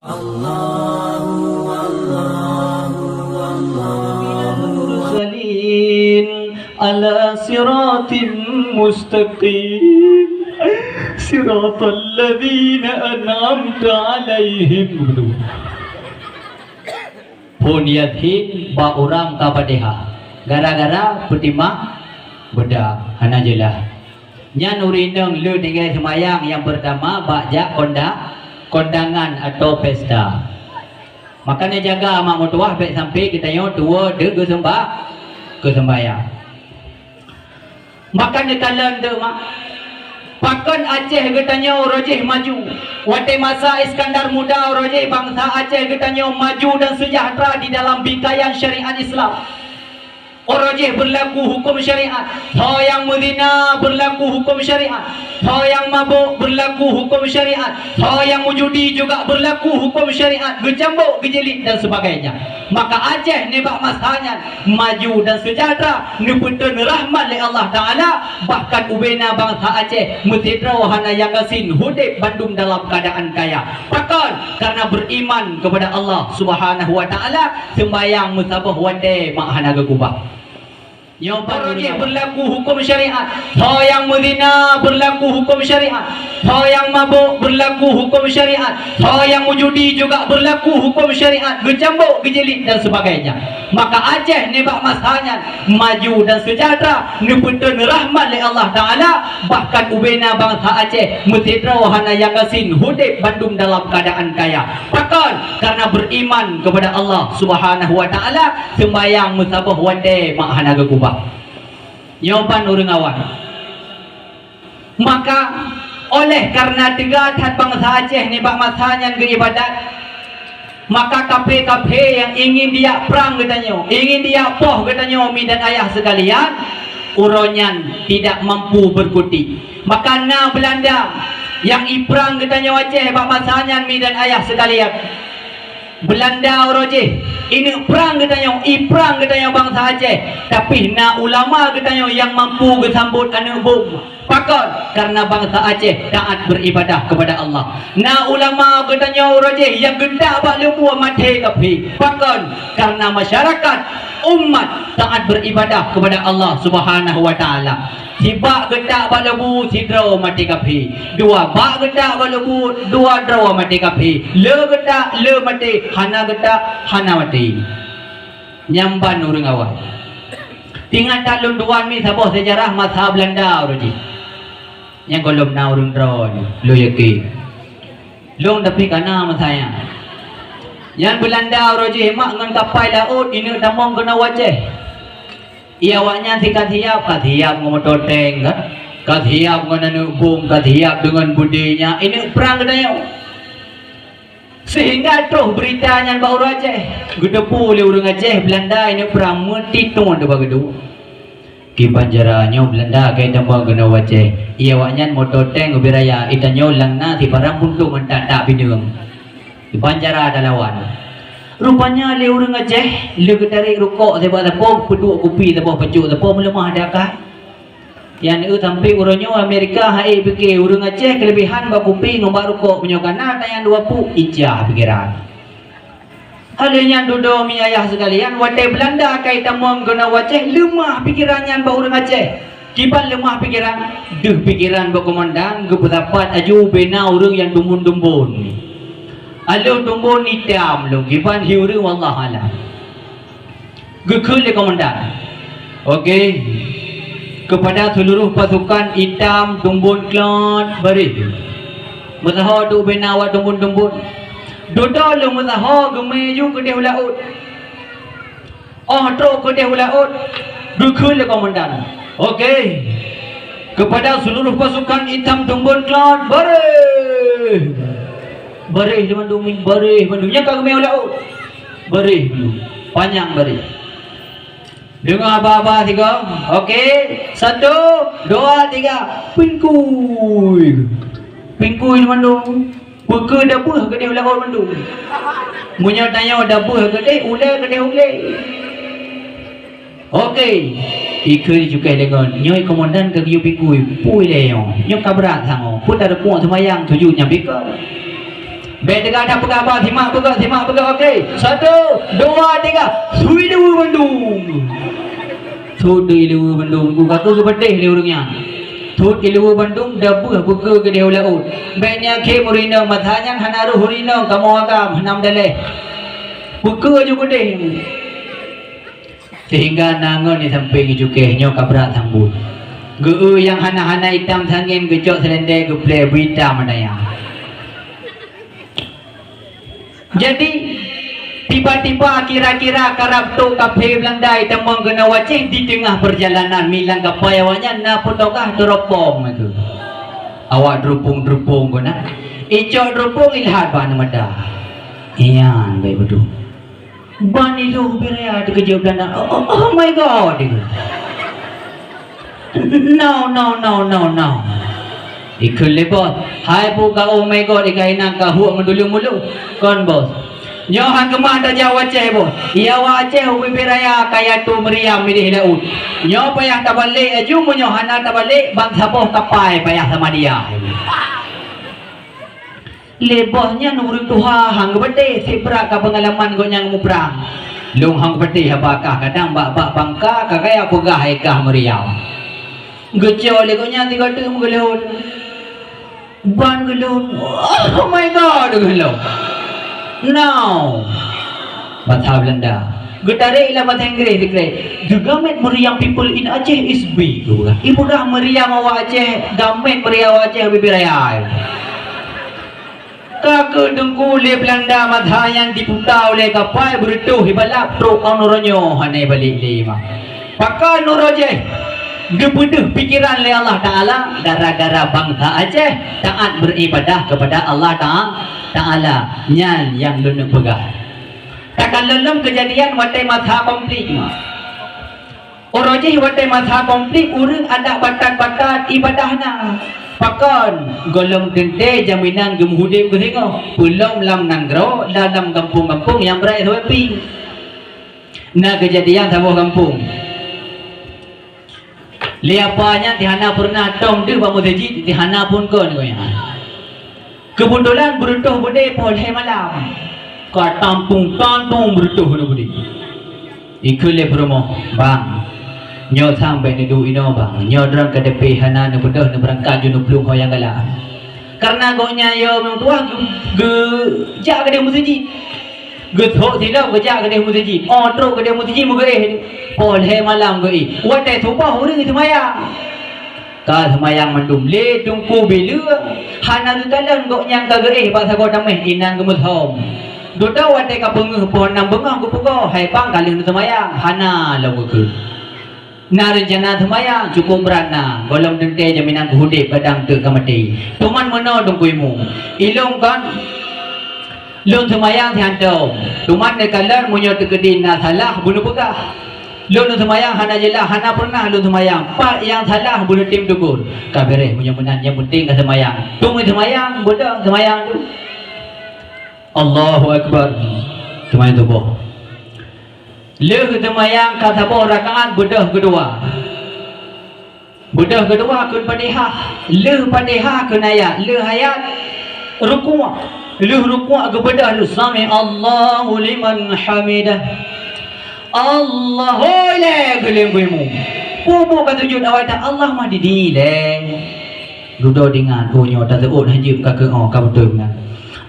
المرسلين على صراط مستقيم صراط الذين أنعمت عليهم. Pun yatim ba orang kapadeha gara-gara petimah bedak hana jelah nya nurineng le dengan semayang yang pertama bakja kondangan atau pesta. Makanya jaga mak mutuah baik sampai kita yo tua de ke sembayang. Makanya kalian de mak pakan Aceh getanya rojeh maju. Wate masa Iskandar Muda rojeh bangsa Aceh getanya maju dan sejahtera di dalam bingkaian syariat Islam. Orojeh berlaku hukum syariat. Ho yang muzina berlaku hukum syariat. Ho yang mabuk berlaku hukum syariat. Ho yang mujudi juga berlaku hukum syariat. Gejambuk, gejelit dan sebagainya. Maka Aceh nebak masanya maju dan sejahtera, nuputun rahmat oleh Allah Ta'ala. Bahkan ubena bangsa Aceh mutidra wahana yang asin hudib Bandung dalam keadaan kaya. Bahkan karena beriman kepada Allah Subhanahu Wa Ta'ala, sembayang musabah wade makhana gegubah. Yang barojeh berlaku hukum syariat. Ho yang muzina berlaku hukum syariat. Ho yang mabuk berlaku hukum syariat. Ho yang mujudi juga berlaku hukum syariat. Gejambuk, gejelit dan sebagainya. Maka Aceh nebak masanya maju dan sejahtera, nuputun rahmat oleh Allah Ta'ala. Bahkan ubena bangsa Aceh mutidra wahana yang asin hudib Bandung dalam keadaan kaya. Bahkan karena beriman kepada Allah Subhanahu Wa Ta'ala, sembayang musabah wade makhana gegubah. Jawaban orang awam. Maka oleh karena tiga tat bangsa Aceh ni bak masanya ke ibadat, maka kafe-kafe yang ingin dia perang katanya, ingin dia poh katanya umi dan ayah sekalian, uronyan tidak mampu berkuti. Maka na Belanda yang iprang katanya Aceh bak masanya umi dan ayah sekalian, Belanda orojeh ini perang katanya, iprang katanya bangsa Aceh, tapi na ulama katanya yang mampu gesambut anak bom. Pakon karena bangsa Aceh taat beribadah kepada Allah. Na ulama katanya orojeh yang gendak bak lembu mati kafi. Pakon karena masyarakat umat taat beribadah kepada Allah Subhanahu Wa Ta'ala. Tiba gendak bak lembu sidro mati kafi. Dua bak gendak bak lembu dua draw mati kafi. Le gendak le mati, hana gendak hana mati. Nyamban urang awak. Tinggal talun duan mi sabah sejarah masa Belanda uruji. Yang golom na urang draw lu yaki. Long tapi kana masaya. Yang Belanda uruji mak ngan kapal laut ini damong kena Aceh. Ia awaknya tiap katiap ngomotor tank kan. Katiap dengan bom, katiap dengan budinya. Ini perang katanya. Sehingga terus beritanya baru Aceh. Gedepu oleh orang Aceh Belanda ini perang mentitun de bagedu. Ki banjaranya Belanda kay damang gena Aceh. Ia awaknya motor tank ubiraya itanyo lang na ti parang punto mentata bineung. Di banjara dalawan. Rupanya le orang Aceh le tarik rokok sebab apa peduk kopi sebab pejuk apa melemah dakah. Yang sampai urangnya Amerika hai fikir orang Aceh kelebihan bak kopi ngomba rokok punya kana tayang 20 ijah pikiran. Halnya duduk mi ayah sekalian watai Belanda kai tamang guna Aceh lemah pikirannya bak orang Aceh. Kiban lemah pikiran, deh pikiran bak komandan gepedapat aju bena orang yang dumbun-dumbun. Alu tumbun hitam lu kiban hiuri wallah alam. Gekul komandan. Okey. Kepada seluruh pasukan hitam tumbun klot beri. Masaha tu benawa tumbun-tumbun. Dodol lu masaha gemeju ke deh laut. Oh tro ke deh laut. Gekul komandan. Okey. Kepada seluruh pasukan hitam tumbun klot beri. Barih di Bandung, barih Bandung. Yang kau laut. Barih dulu. Panjang barih. Dengar apa-apa tiga. Okey. 1, 2, 3. Pingkuy. Pingkuy di Bandung. Buka dabuh ke dia laut Bandung. Munya tanya dabuh ke dia, ulai ke dia ulai. Okey. Ikut juga dengan nyoi komandan ke giu pingkuy. Pui leo. Nyok kabrak sango. Pun ada puak semayang tujuhnya pikir. Baik dengar ada apa simak pegak okey. 1 2 3 sui lewu Bandung. Sui lewu Bandung ku kata ke pedih le orangnya. Tut lewu Bandung dabuh buka ke dia laut. Baiknya ke murina matanya hanaru hurina kamu agam hanam daleh. Buka je pedih. Sehingga nangon ni sampai ke jukehnya kabrak sambut. Geu yang hana-hana hitam sangin gejok selendai ke play berita madaya. Jadi tiba-tiba kira-kira karab tu kafe Belandai temang kena wajih di tengah perjalanan milang kapayawanya na potokah teropong itu. Awak derupung kena. Icok derupung ilhat ban mada. Iyan baik betul. Ban itu berea di kerja Belanda. Oh my god. No. Ikut lebot. Hai buka oh my god ikai nak huak mendulu mulu. Kon bos. Nyohan kemah dah Jawa Aceh bos. Ia wa Aceh ubi beraya kaya tu meriam milih laut. Nyo payah tak balik aju mu nyohan tak balik bang sapoh kapai payah sama dia. Lebosnya nurut Tuhan hang bete sebra ka pengalaman go nyang mu perang. Long hang bete apakah kadang bak bangka kakaya pegah ikah meriam. Gecol le go nyang tiga tu mu gelon. Ban gelon. Oh my god gelon. Now bahasa Belanda getare ila bahasa Inggeris dikre the government meriam people in Aceh is big ibu dah meriam awak Aceh government meriam awak Aceh bibiraya kakek dengku le Belanda madha yang diputa oleh kapal bertuh hibalap pro onoronyo hane balik lima pakai noroje gebeduh pikiran le Allah Ta'ala gara-gara bangsa Aceh taat beribadah kepada Allah Ta'ala nyal yang lunuk pegah takkan lelum kejadian watai masa komplit orojih watai masa komplit urang ada batat-batat ibadahna pakan golong dente jaminan gemhudim kesingo belum lam nanggro dalam kampung-kampung yang berai sewepi nah kejadian sebuah kampung liapanya tihana pernah tong tu bamu seji tihana pun kon goya. Kebetulan beruntuh bude poleh malam. Ka tampung beruntuh bude. Ikule promo bang. Nyo sampai ni du ino bang. Nyo drang ka depe hana ne bedah ne berangkat ju plung hoyang gala. Karena gonya yo mung tua ge ja ka de musiji. Ge tho tidak ge ja ka de musiji. Otro ka de musiji mu ge poleh malam ge. Wate thupa huri ni semaya. Ka semayang mandum le dungku bila hana kalan gok nyang ka ge bahasa ko dameh inan gemut hom doda wate ka pengeuh pohon nang bengah ku pugo hai pang kalin semayang hana lawu ke na rencana semayang cukup berana golong dente jaminan ku hudip kadang te kamati tuman meno dungkuimu ilung kan lung semayang tiantau tuman ne kalan munyo tekedin na salah bunuh pegah lu semayang hana jelah hana pernah lu semayang pak yang salah bunuh tim tukur kabere punya menan yang penting ke semayang tunggu semayang bodoh semayang tu Allahu Akbar semayang tu boh lu semayang kata boh rakaat bodoh kedua kun padihah lu padihah kun ayat lu hayat ruku' lu ruku' ke bedah lu sami Allahu liman hamidah Allah le gelembuimu pupu kata sujud awak tak Allah mah di le duduk dengan punyo tak sebut hajib ka ke ka betul dengan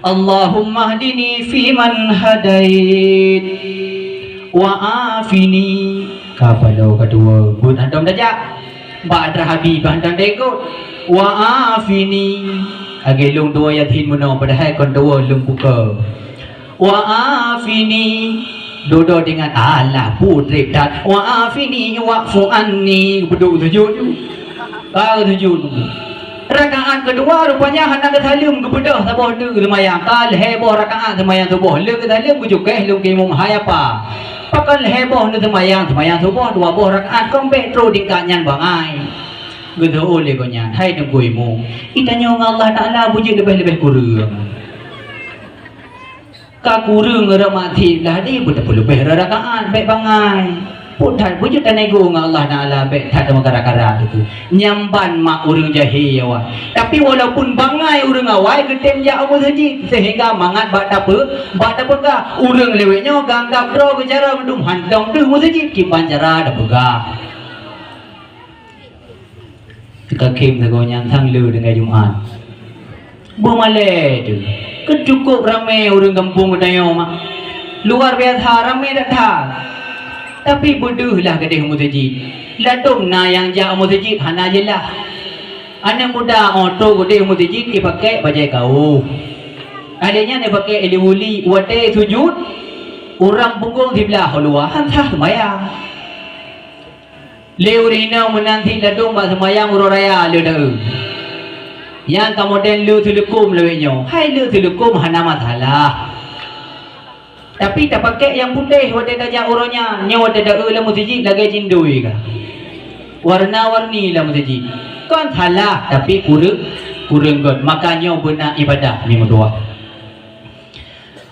Allahumma hdini fi man hadait wa afini kapalo kedua bun andam dajak ba'da habib andam dekut wa afini age lung dua yatin muno padahal kon dua lung buka wa afini duduk dengan Allah putri dan wa'afini wa'fu anni beduk sujud sujud rakaat kedua rupanya hendak kesalim ke bedah saboh tu semayang kal heboh rakaat semayang subuh le kesalim ku juga lu ke mum hayapa pakal heboh nu semayang subuh dua boh rakaat kompe tro dingkanyan bangai gedo oleh konyan hai dengkuimu itanya Allah Taala puji lebih-lebih kurang ka kurang ra mati lah di betul lebih rakaat baik bangai Putat wujud nego dengan Allah Ta'ala baik tak ada makara-kara gitu. Nyamban mak urang jahil awak. Tapi walaupun bangai urang awak getem ja Allah saji sehingga mangat bak apa ka urang lewetnya ganggap bro bicara mendum hantong tu mu saji ki pancara dah begah. Kita kim tego nyang thang lu dengan Jumaat. Bermalai tu. Kecukup ramai urang kampung dayo mak. Luar biasa ramai dah tak. Tapi bodohlah kedai masjid. Ladung na yang ja masjid hana jelah. Anak muda auto kedai masjid dipakai bajai kau. Adanya dia pakai eliwuli wate sujud. Orang punggung di belah luar hantah sembahyang. Leurina menanti ladung bak sembahyang urang raya le dah. Yang kemudian lu telekom lewetnya. Hai lu telekom hana masalah. Tapi tak pakai yang putih wadah dajak orangnya nyawa dadak lah masjid lagi cindui kah warna-warni lah masjid kan salah tapi kurang god makanya benar ibadah ni doa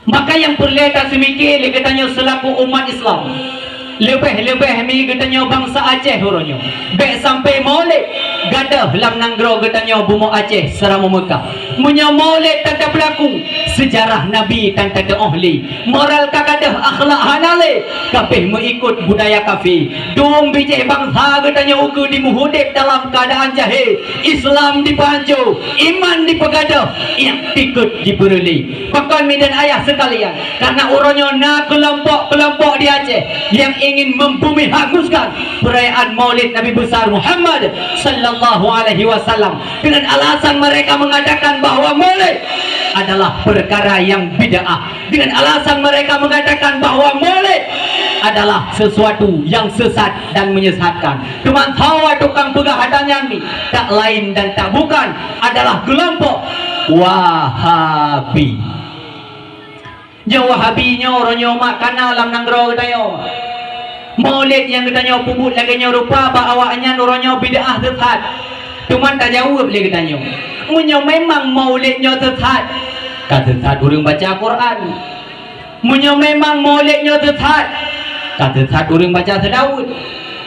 maka yang perlu tak semikir dia katanya selaku umat Islam lebih mi katanya bangsa Aceh orangnya baik sampai maulid gadah lam nanggro katanya bumo Aceh serama Mekah munya maulid tak berlaku sejarah Nabi dan tak ahli moral kagadah akhlak hanale kabeh mengikut budaya kafir dong bijih bangsa katanya ukur dimuhudib dalam keadaan jahil Islam dipanju iman dipegadah yang ikut diberli bahkan medan ayah sekalian karena orangnya nak kelompok di Aceh yang ingin membumi hanguskan perayaan maulid Nabi besar Muhammad sallallahu alaihi wasallam dengan alasan mereka mengatakan bahwa maulid adalah perkara yang bid'ah dengan alasan mereka mengatakan bahwa maulid adalah sesuatu yang sesat dan menyesatkan. Teman tahu tukang pegang hadanya ni tak lain dan tak bukan adalah kelompok Wahabi. Yang Wahabinya orangnya mak kana alam nanggro katanya. Maulid yang katanya puput lagi rupa awaknya orangnya bid'ah sesat. Cuman tak jawab lagi katanya. Munya memang maulidnya sesat. Kata sesat orang baca Quran. Munya memang maulidnya sesat. Kata sesat orang baca Daud.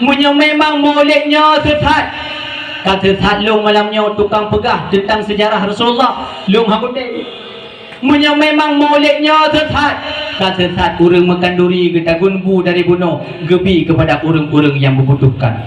Munya memang maulidnya sesat. Kata sesat long malamnya tukang pegah tentang sejarah Rasulullah. Long hakutih. Munya memang maulidnya sesat. Kata sesat orang makan duri kita gunbu dari bunuh gebi kepada orang-orang yang membutuhkan.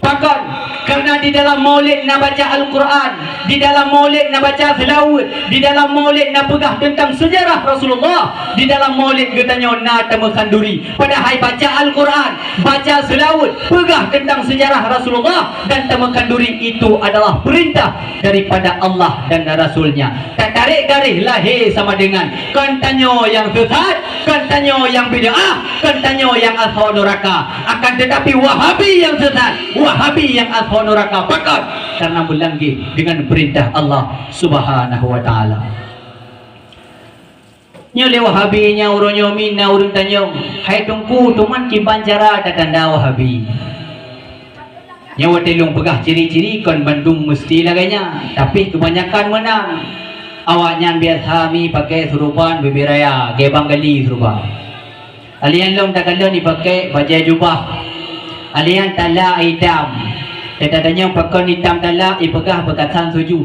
Bahkan karena di dalam maulid nak baca Al-Quran, di dalam maulid nak baca selawat, di dalam maulid nak pegah tentang sejarah Rasulullah, di dalam maulid katanya nak temukan duri. Padahal baca Al-Quran, baca selawat, pegah tentang sejarah Rasulullah dan temukan duri itu adalah perintah daripada Allah dan Rasulnya. Tak tarik garis lahir sama dengan kantanya yang sesat, kantanya yang bid'ah, kantanya yang ashab neraka. Akan tetapi Wahabi yang sesat, Wahabi yang ashab neraka pakat karena melanggar dengan perintah Allah Subhanahu wa taala. Nyole Wahabinya orangnya mina urang tanya, hai tungku tuman ki banjara tanda Wahabi. Nyawa telung pegah ciri-ciri kon Bandung mesti laganya, tapi kebanyakan menang. Awaknya biasa mi pakai surupan bibiraya, gebang gali surupan. Alian long tak kalau ni pakai baju jubah. Alian tala hitam. Tadanya pakai hitam tala ipegah berkatan suju.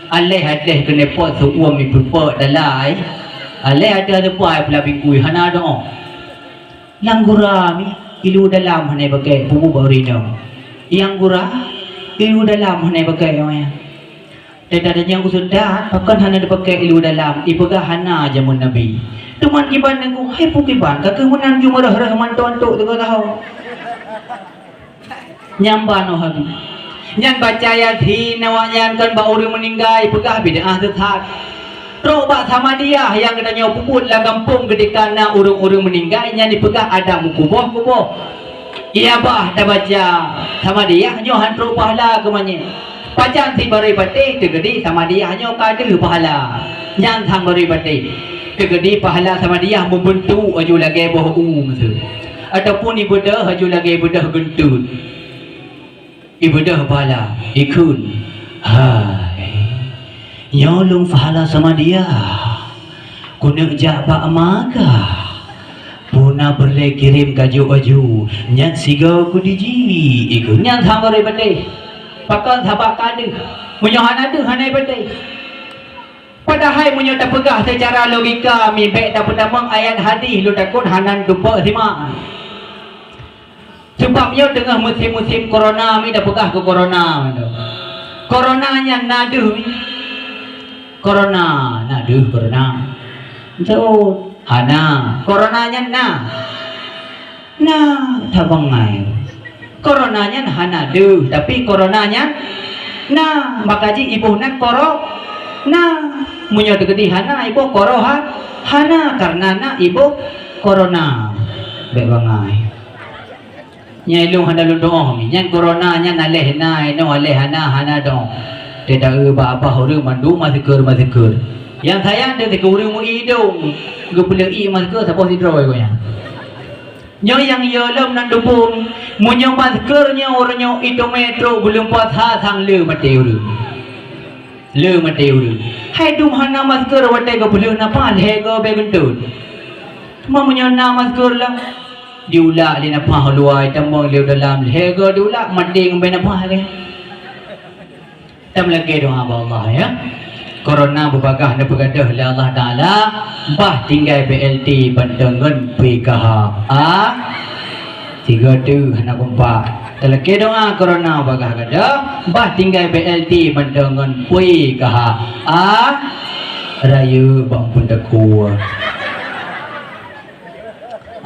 Alih hadeh kena pot seuam mi pupuk dalai. Alih ada depai pula bingkui hana doa. Langgura mi ilu dalam hana pakai bubu barino. Yang gura ilu dalam hana pakai yang tadanya usudah pakai hana dipakai ilu dalam ipegah hana jamun Nabi. Teman kiban nangku hai pukiban kakek menang jumarah rahman tontok tengah tahu. Nyamban Wahabi nyan baca yasin nawanyan kan ba orang meninggal pegah bid'ah sesat teruk bak sama dia yang katanya puput lah kampung ketika nak orang-orang meninggal nyan dipegah ada mukubah iya bah dah baca sama dia nyo han teruk pahala ke mana pajan si bari batik tegedi sama dia nyo kader pahala nyan thang bari batik tegedi pahala sama dia membentuk aju lagi boh tu ataupun ibadah aju lagi ibadah gentut ibadah pahala ikut hai nyolong pahala sama dia kunak jabak maka pun na berle kirim baju nyan siga ku diji ikut nyan thamare bade pakal thabak kade munyo hanade hanai bade padahal munyo tak pegah secara logika mi baik tak pedamang ayat hadis lu takut hanan dupa sima sebabnya tengah musim-musim corona mi dah pegah ke corona coronanya nadu corona nadu corona jauh hana coronanya nah tabangai coronanya hana du tapi coronanya nah makaji ibu nak nah munyo tegedi hana ibu hana karena na ibu corona baik bangai nyai lu hana lu doa mi nyan corona nyan aleh nai no aleh hana dong tidak apa orang mandu mazikir yang sayang dia ke orang mu hidung ke boleh mazikir siapa si draw ko nya yang yelam nan dupum munyo mazikirnya orangnya itu metro belum puas ha sang le mate uru hai dum hana mazikir wate ko boleh napa le go be guntur cuma munyo na mazikir lang diulak li napa luai tambang liu dalam le go diulak mading be napa ke tam lagi doa Allah ya corona berbagah na begadah oleh Allah Ta'ala bah tinggal BLT bantengan PKH tiga tu anak kumpa terlaki doa corona bagah gadah bah tinggal BLT bantengan PKH raya bang pundaku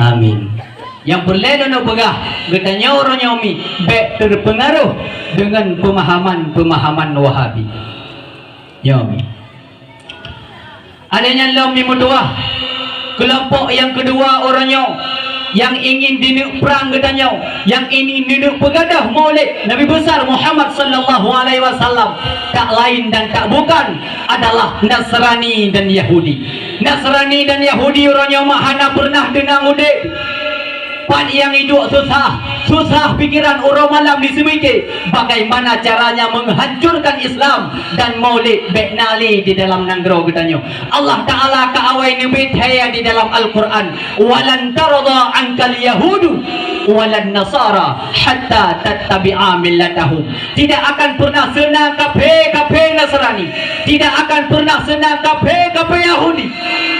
amin yang boleh dan begah katanya orang nyomi baik terpengaruh dengan pemahaman Wahabi nyomi adanya lomi mudua kelompok yang kedua orangnya yang ingin dinuk perang katanya yang ini dinuk begadah maulid Nabi besar Muhammad sallallahu alaihi wasallam tak lain dan tak bukan adalah Nasrani dan Yahudi orangnya mahana pernah dengar udik pan yang hidup susah pikiran orang malam di semiki bagaimana caranya menghancurkan Islam dan maulid beknali di dalam nanggro katanya Allah Ta'ala kaawai nebit haya di dalam Al-Quran walan tarada ankal yahudu walan nasara hatta tattabi'a millatahum tidak akan pernah senang kafe Nasrani tidak akan pernah senang kafe Yahudi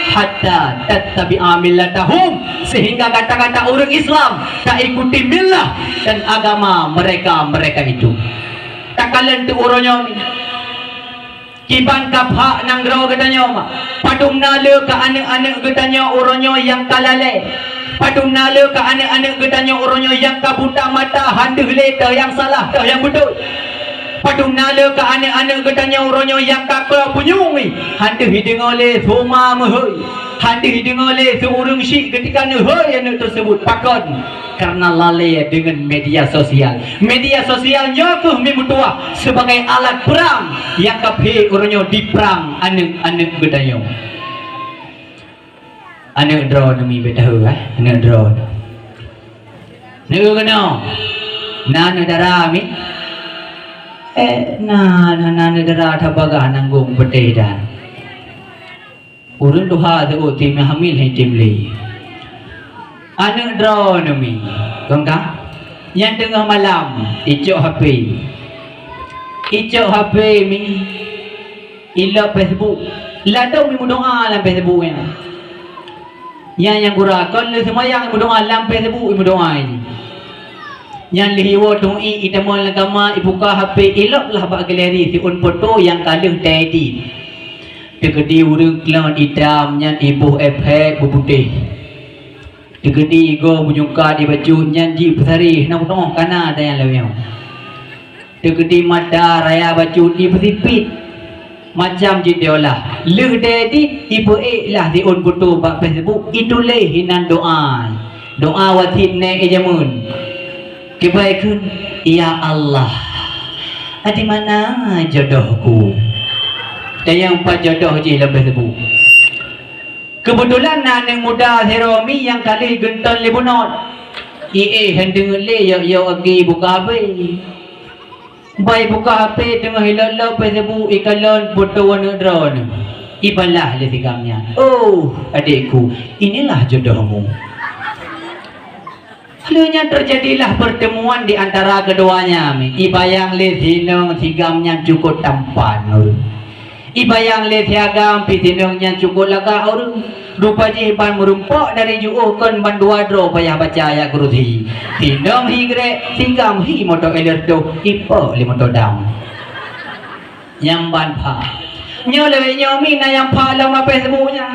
hatta tattabi'a millatahum sehingga kata-kata orang Islam tak ikuti millah dan agama mereka itu takalan tu orangnya kiban kapha nangrau katanya padung nala ke anak-anak katanya orangnya yang kalale padung nala ke anak-anak katanya orangnya yang kabuta mata handuh leta yang salah dah yang betul padung nala ke anak-anak katanya orangnya yang kakak punyungi handuh hidung oleh soma mahoi handuh hidung oleh seorang syik ketika nehoi anak tersebut pakon karena lalai dengan media sosialnya tuh memutua sebagai alat perang yang kabeh orangnya diperang anak katanya anak drone mi betahu anak drone nego kena nana darah mi nana darah thabagah nanggung betedan urun doha tu tim hamil hai tim le anak drone mi kongka yang tengah malam icok HP mi ila Facebook ladau mi doa dalam Facebook yang gurakan le semayang mi doa dalam Facebook mi doa ini yang lihiwo tui itamol agama ibuka HP iloklah bak galeri si un foto yang kaluh tadi tegedi urang kelon hitamnya ibu efek berputih tegedi go bunyuka di baju nyanji pesari nak tong kana ada yang leweng tegedi mata raya baju di pesipit macam jidiolah leh dedi ibu lah di on foto bak Facebook itu leh hinan doa watin ne ejamun kebaikan ya Allah di mana jodohku dan yang empat jodoh je lebih tebu kebetulan anak muda Heromi yang kali genton libunot hendeng le yo agi buka HP baik buka HP tengah hilal Facebook ikalon foto warna drone ibalah le tigamnya oh adikku inilah jodohmu Lalunya terjadilah pertemuan di antara keduanya. Ibayang le tinong tigamnya cukup tampan. Ibayang le tiagam pitinongnya cukup laga orang. Rupa jiban merumpok dari juukon bandua dro payah baca ayat kuruthi. Tinong higre tigam hi moto elerdo ipo li moto dam. Yang ban pa. Nyo lewe nyomi na yang pa lam Facebooknya.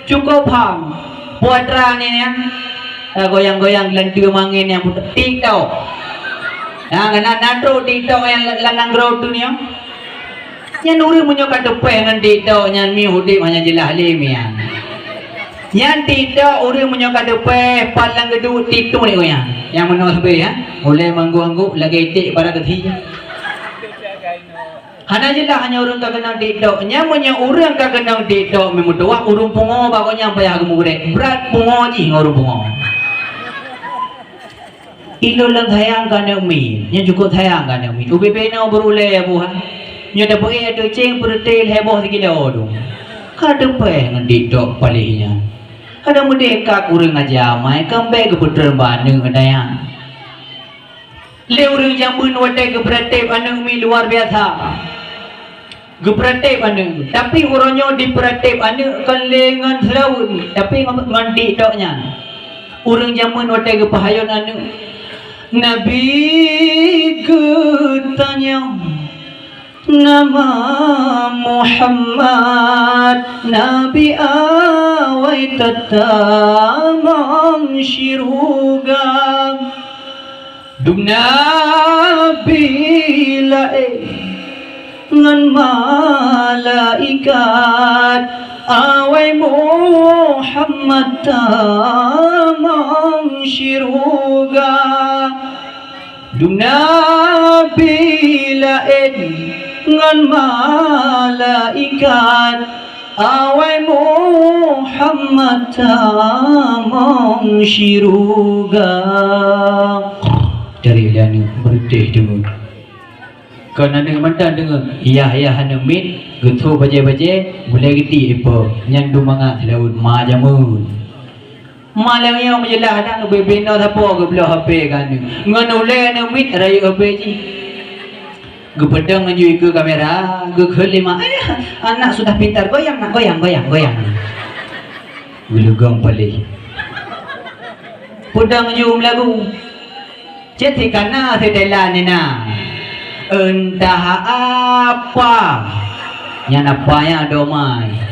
Cukup pam. Puatra ni ya. Goyang-goyang lendu mangin yang TikTok. Nah, nanto TikTok yang lanang road dunia. Yang nuri munyo kadepe ngan TikTok nyan mi hudip hanya jelah lemian. Yang TikTok uri munyo kadepe palang gedu TikTok ni goyang. Yang menol be ya. Oleh manggu-anggu lagi tik pada kethi. Hana jelah hanya urang kagenang TikTok. Nya munyo urang kagenang TikTok memudoa urung pungo bagonya payah gemurek. Berat pungo ji ngurung pungo. Ilo lang thayang ka na umi. Nya cukup thayang ka na umi. Ubi na berule ya buhan. Nya dapat ada ceng pertel heboh sikilo tu. Kada pe ngedik dok palihnya. Kada merdeka kurang aja mai kambe ke puter bandeng adaya. Le urang jambun wate ke pertel anu umi luar biasa. Gepratip anu. Tapi uronyo di pratip anu kan lengan selaun. Tapi ngandik doknya. Urang jamun wate ke pahayon anu. Nabi kutanya nama Muhammad Nabi awai tatamang syiruga Dung Nabi lae ngan malaikat awai Muhammad tamang syiruga Dung Nabi lain ngan malaikat awai Muhammad tamang syiruga dari lian berdeh dengung kerana dengan mantan dengung iya hana min getho baje-baje boleh geti apa nyan dumanga laut majamun malam yang menjelah dah nu bebina siapa ke belah HP kan ngan oleh nu mit rai HP ji gepedang ngaju ke kamera ge kelima anak sudah pintar goyang nak goyang gulugang palih pedang ngaju lagu jadi kana sedelan na entah apa yang apa yang domai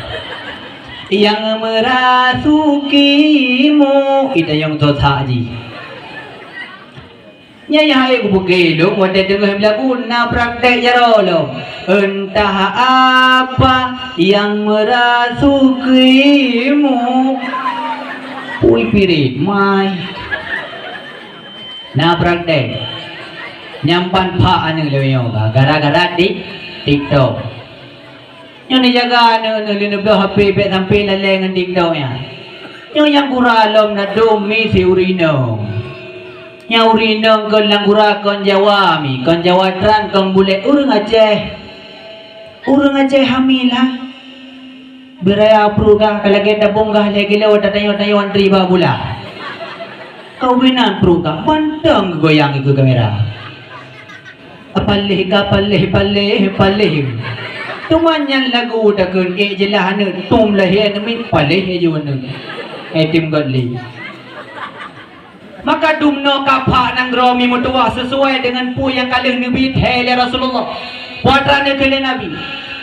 yang merasukimu itu yang dosa ji nyai hai ku bugelo wate dengar lagu na praktek jarolo entah apa yang merasukimu ui pirit mai na praktek nyampan pa anu leyo gara-gara di TikTok yang dijaga nilai HP bet sampai lalai dengan TikTok ya. Yang kuralom na domi si urino. Yang urino kon lang kon Jawa mi, kon Jawa tran kon bule urang Aceh hamilah. Beraya pruga kalagi tabunggah lagi lewat tayo antri babula. Kau binan pruga pantang goyang itu kamera. Apalih tumanyan lagu dakun jelah anu tum lahian min palih ajuan tim godli maka dumno kapak nang romi mutua sesuai dengan pu yang kalih nabi hele Rasulullah watrane kele nabi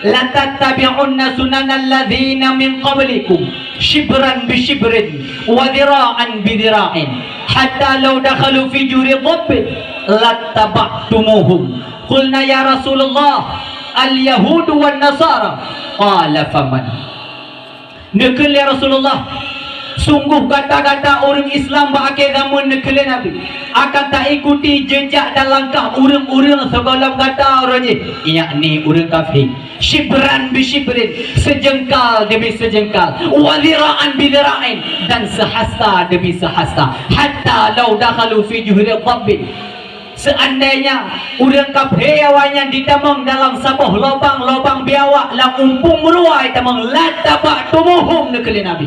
la tattabi'unna sunanal ladzina min qablikum shibran bi shibrin wa dira'an bi dira'in hatta law dakhalu fi juri dhabb lattaba'tumuhum qulna ya Rasulullah al-yahudu wan nasara qala faman nekele ya Rasulullah sungguh kata-kata orang Islam baakhir zaman nekele Nabi akan tak ikuti jejak dan langkah orang-orang sebelum kata orang yakni orang kafir shibran bi shibrin sejengkal demi sejengkal wadira'an bi dira'in dan sehasta demi sehasta hatta law dakhalu fi juhri dhabb seandainya urang kapheawanya ditamang dalam sabuh lubang biawak lang umpung meruai tamang latabak tumuhum nekele Nabi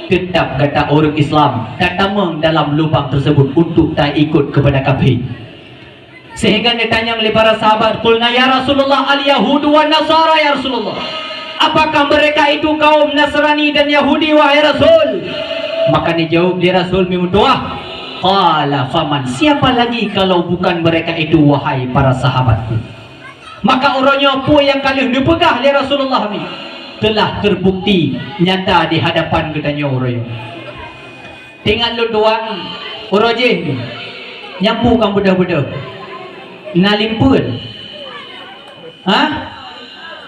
tetap kata orang Islam katamang dalam lubang tersebut untuk tak ikut kepada kafir. Sehingga ditanya oleh para sahabat, qulna ya Rasulullah al-yahudu wa nasara ya Rasulullah, apakah mereka itu kaum Nasrani dan Yahudi wahai Rasul? Maka dijawab di Rasul mimtuah, qala faman, siapa lagi kalau bukan mereka itu wahai para sahabatku? Maka orangnya apa yang kalian dipegah oleh Rasulullah ni telah terbukti nyata di hadapan katanya orang. Tinggal lu doang orang je ni nyampu kan budak-budak nalimpun. Ha?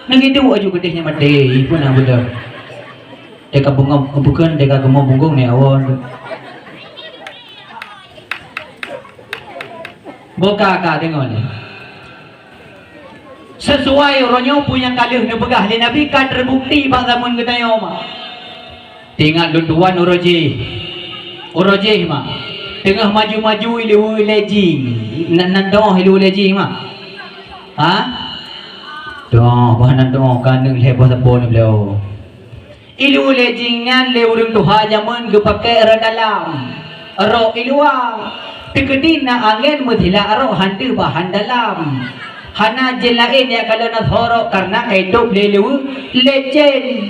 Nang itu aju gedehnya mati pun nak budak. Deka bunga bukan deka gemau bungung ni awon. Boka ka tengok ni. Sesuai orangnya punya kalih ni begah ni Nabi kan terbukti pada zaman kita mak. Tengok lunduan oroje mak. Tengah maju-maju ilu lejing. Nan doh ilu lejing mak. Ha? Doh bahan doh kan nang lepas sabon beliau. Ilu lejingan le urang Tuhan zaman ge pakai ra dalam. Aro iluang. Tekedina angin mutila aro hantu bahan dalam. Hana je lain ya kalau nak horok karena hidup lelu lecen.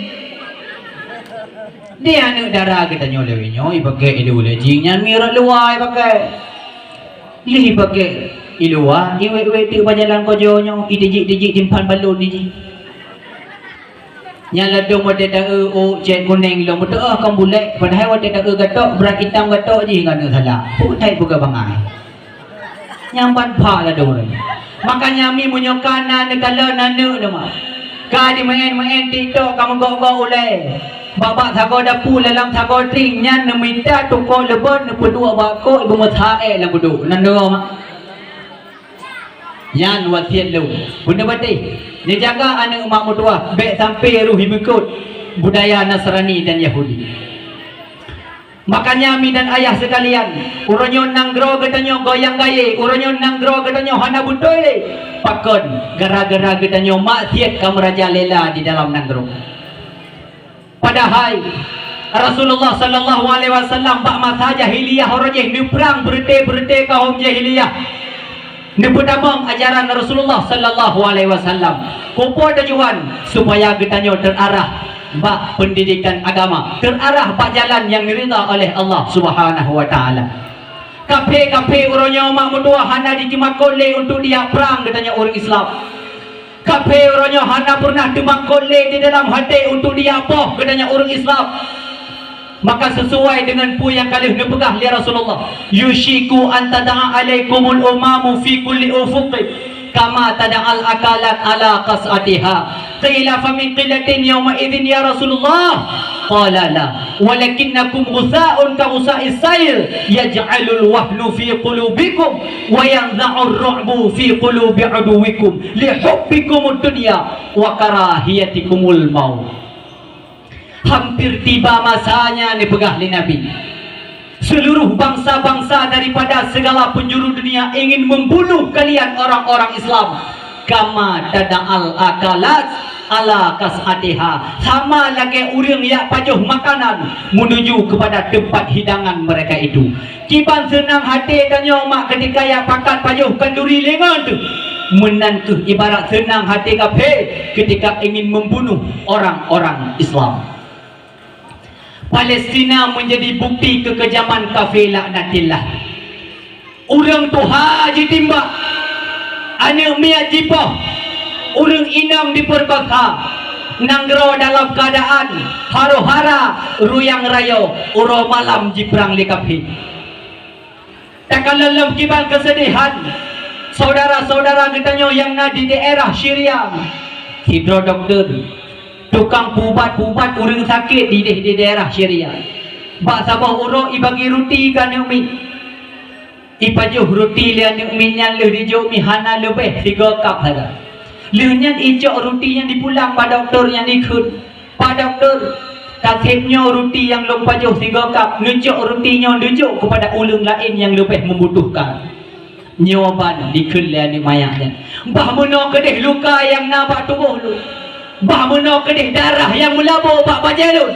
Dia anak darah kita nyolewinya ipakai ilu lejingnya mirat luar ipakai. Li pakai iluwa iwe-iwe tu pajalan kojonyo idijik-dijik timpan balon ni. Yang ladung wate dak cek kuning lo mutu kam bulek padahal wate dak gatok berat hitam gatok je kan salah. Putai buka bangai. Nyampan pa ladung ni. Makanya mi munyokana negala nanu nama. Kadi main-main TikTok kamu go-go ulai. Babak thago dapu dalam thago tring nyan nemita toko lebon nepedua bako ibu mathae la budu. Nanu mak. Yan wasiat lu. Bunda bati. Dia jaga anak mak mutua baik sampai ruh ikut budaya Nasrani dan Yahudi. Makanya mi dan ayah sekalian, uronyo nanggro katanya goyang gaye, uronyo nanggro katanya hana butole. Pakon gara-gara katanya maksiat kamu raja lela di dalam nanggro. Padahal Rasulullah sallallahu alaihi wasallam bak masa jahiliyah orangnya ni perang berte kaum jahiliyah. Ni pertama ajaran Rasulullah sallallahu alaihi wasallam. Kupo tujuan supaya katanya terarah bak pendidikan agama, terarah bak jalan yang diridha oleh Allah Subhanahu wa taala. Kafe orangnya mak mutua hana dijimakole untuk dia perang katanya orang Islam. Kafe orangnya hana pernah dimakole di dalam hati untuk dia apa katanya orang Islam. Maka sesuai dengan pu yang kalian pegah li Rasulullah, yushiku an tada'a alaikumul umamu fi kulli ufuqi kama tada'al akalat ala qas'atiha. Qila famin qillatin yawma idzin ya Rasulullah. Qala la walakinnakum ghusaa'un ka ghusa'is sayl yaj'alul wahnu fi qulubikum wa yanza'ur ru'bu fi qulubi aduwikum li hubbikumud dunya wa karahiyatikumul maut. Hampir tiba masanya ni pegah li Nabi. Seluruh bangsa-bangsa daripada segala penjuru dunia ingin membunuh kalian orang-orang Islam. Kama tada'al akalat ala kas'atiha. Sama lagi orang yang pajuh makanan menuju kepada tempat hidangan mereka itu. Kiban senang hati dan nyomak ketika yang pakat pajuh kenduri lengan tu. Menantu ibarat senang hati kafir ketika ingin membunuh orang-orang Islam. Palestina menjadi bukti kekejaman kafir laknatillah. Orang tu haji timbak, anak miat jipah, orang inam diperbakar, nanggro dalam keadaan haro-hara ruyang rayo, uro malam jiprang li kafir. Takkan dalam kiban kesedihan, saudara-saudara katanya yang ada di daerah Syria, hidro doktor, tukang pubat orang sakit di daerah Syria. Bak sabah urok ibagi ruti kan umi. Ipajuh ruti lian umi nyan le dijo mi hana lebih 3 cup saja. Leunyan ijok ruti yang dipulang pada doktor yang ikut. Pak doktor kasihnya ruti yang long pajuh 3 cup, nunjuk rutinya nunjuk kepada ulung lain yang lebih membutuhkan. Nyawaban dikul lian mayaknya. Bah meno kedih luka yang nampak tubuh lu. Bah meno kedih darah yang melabur bak bajalun.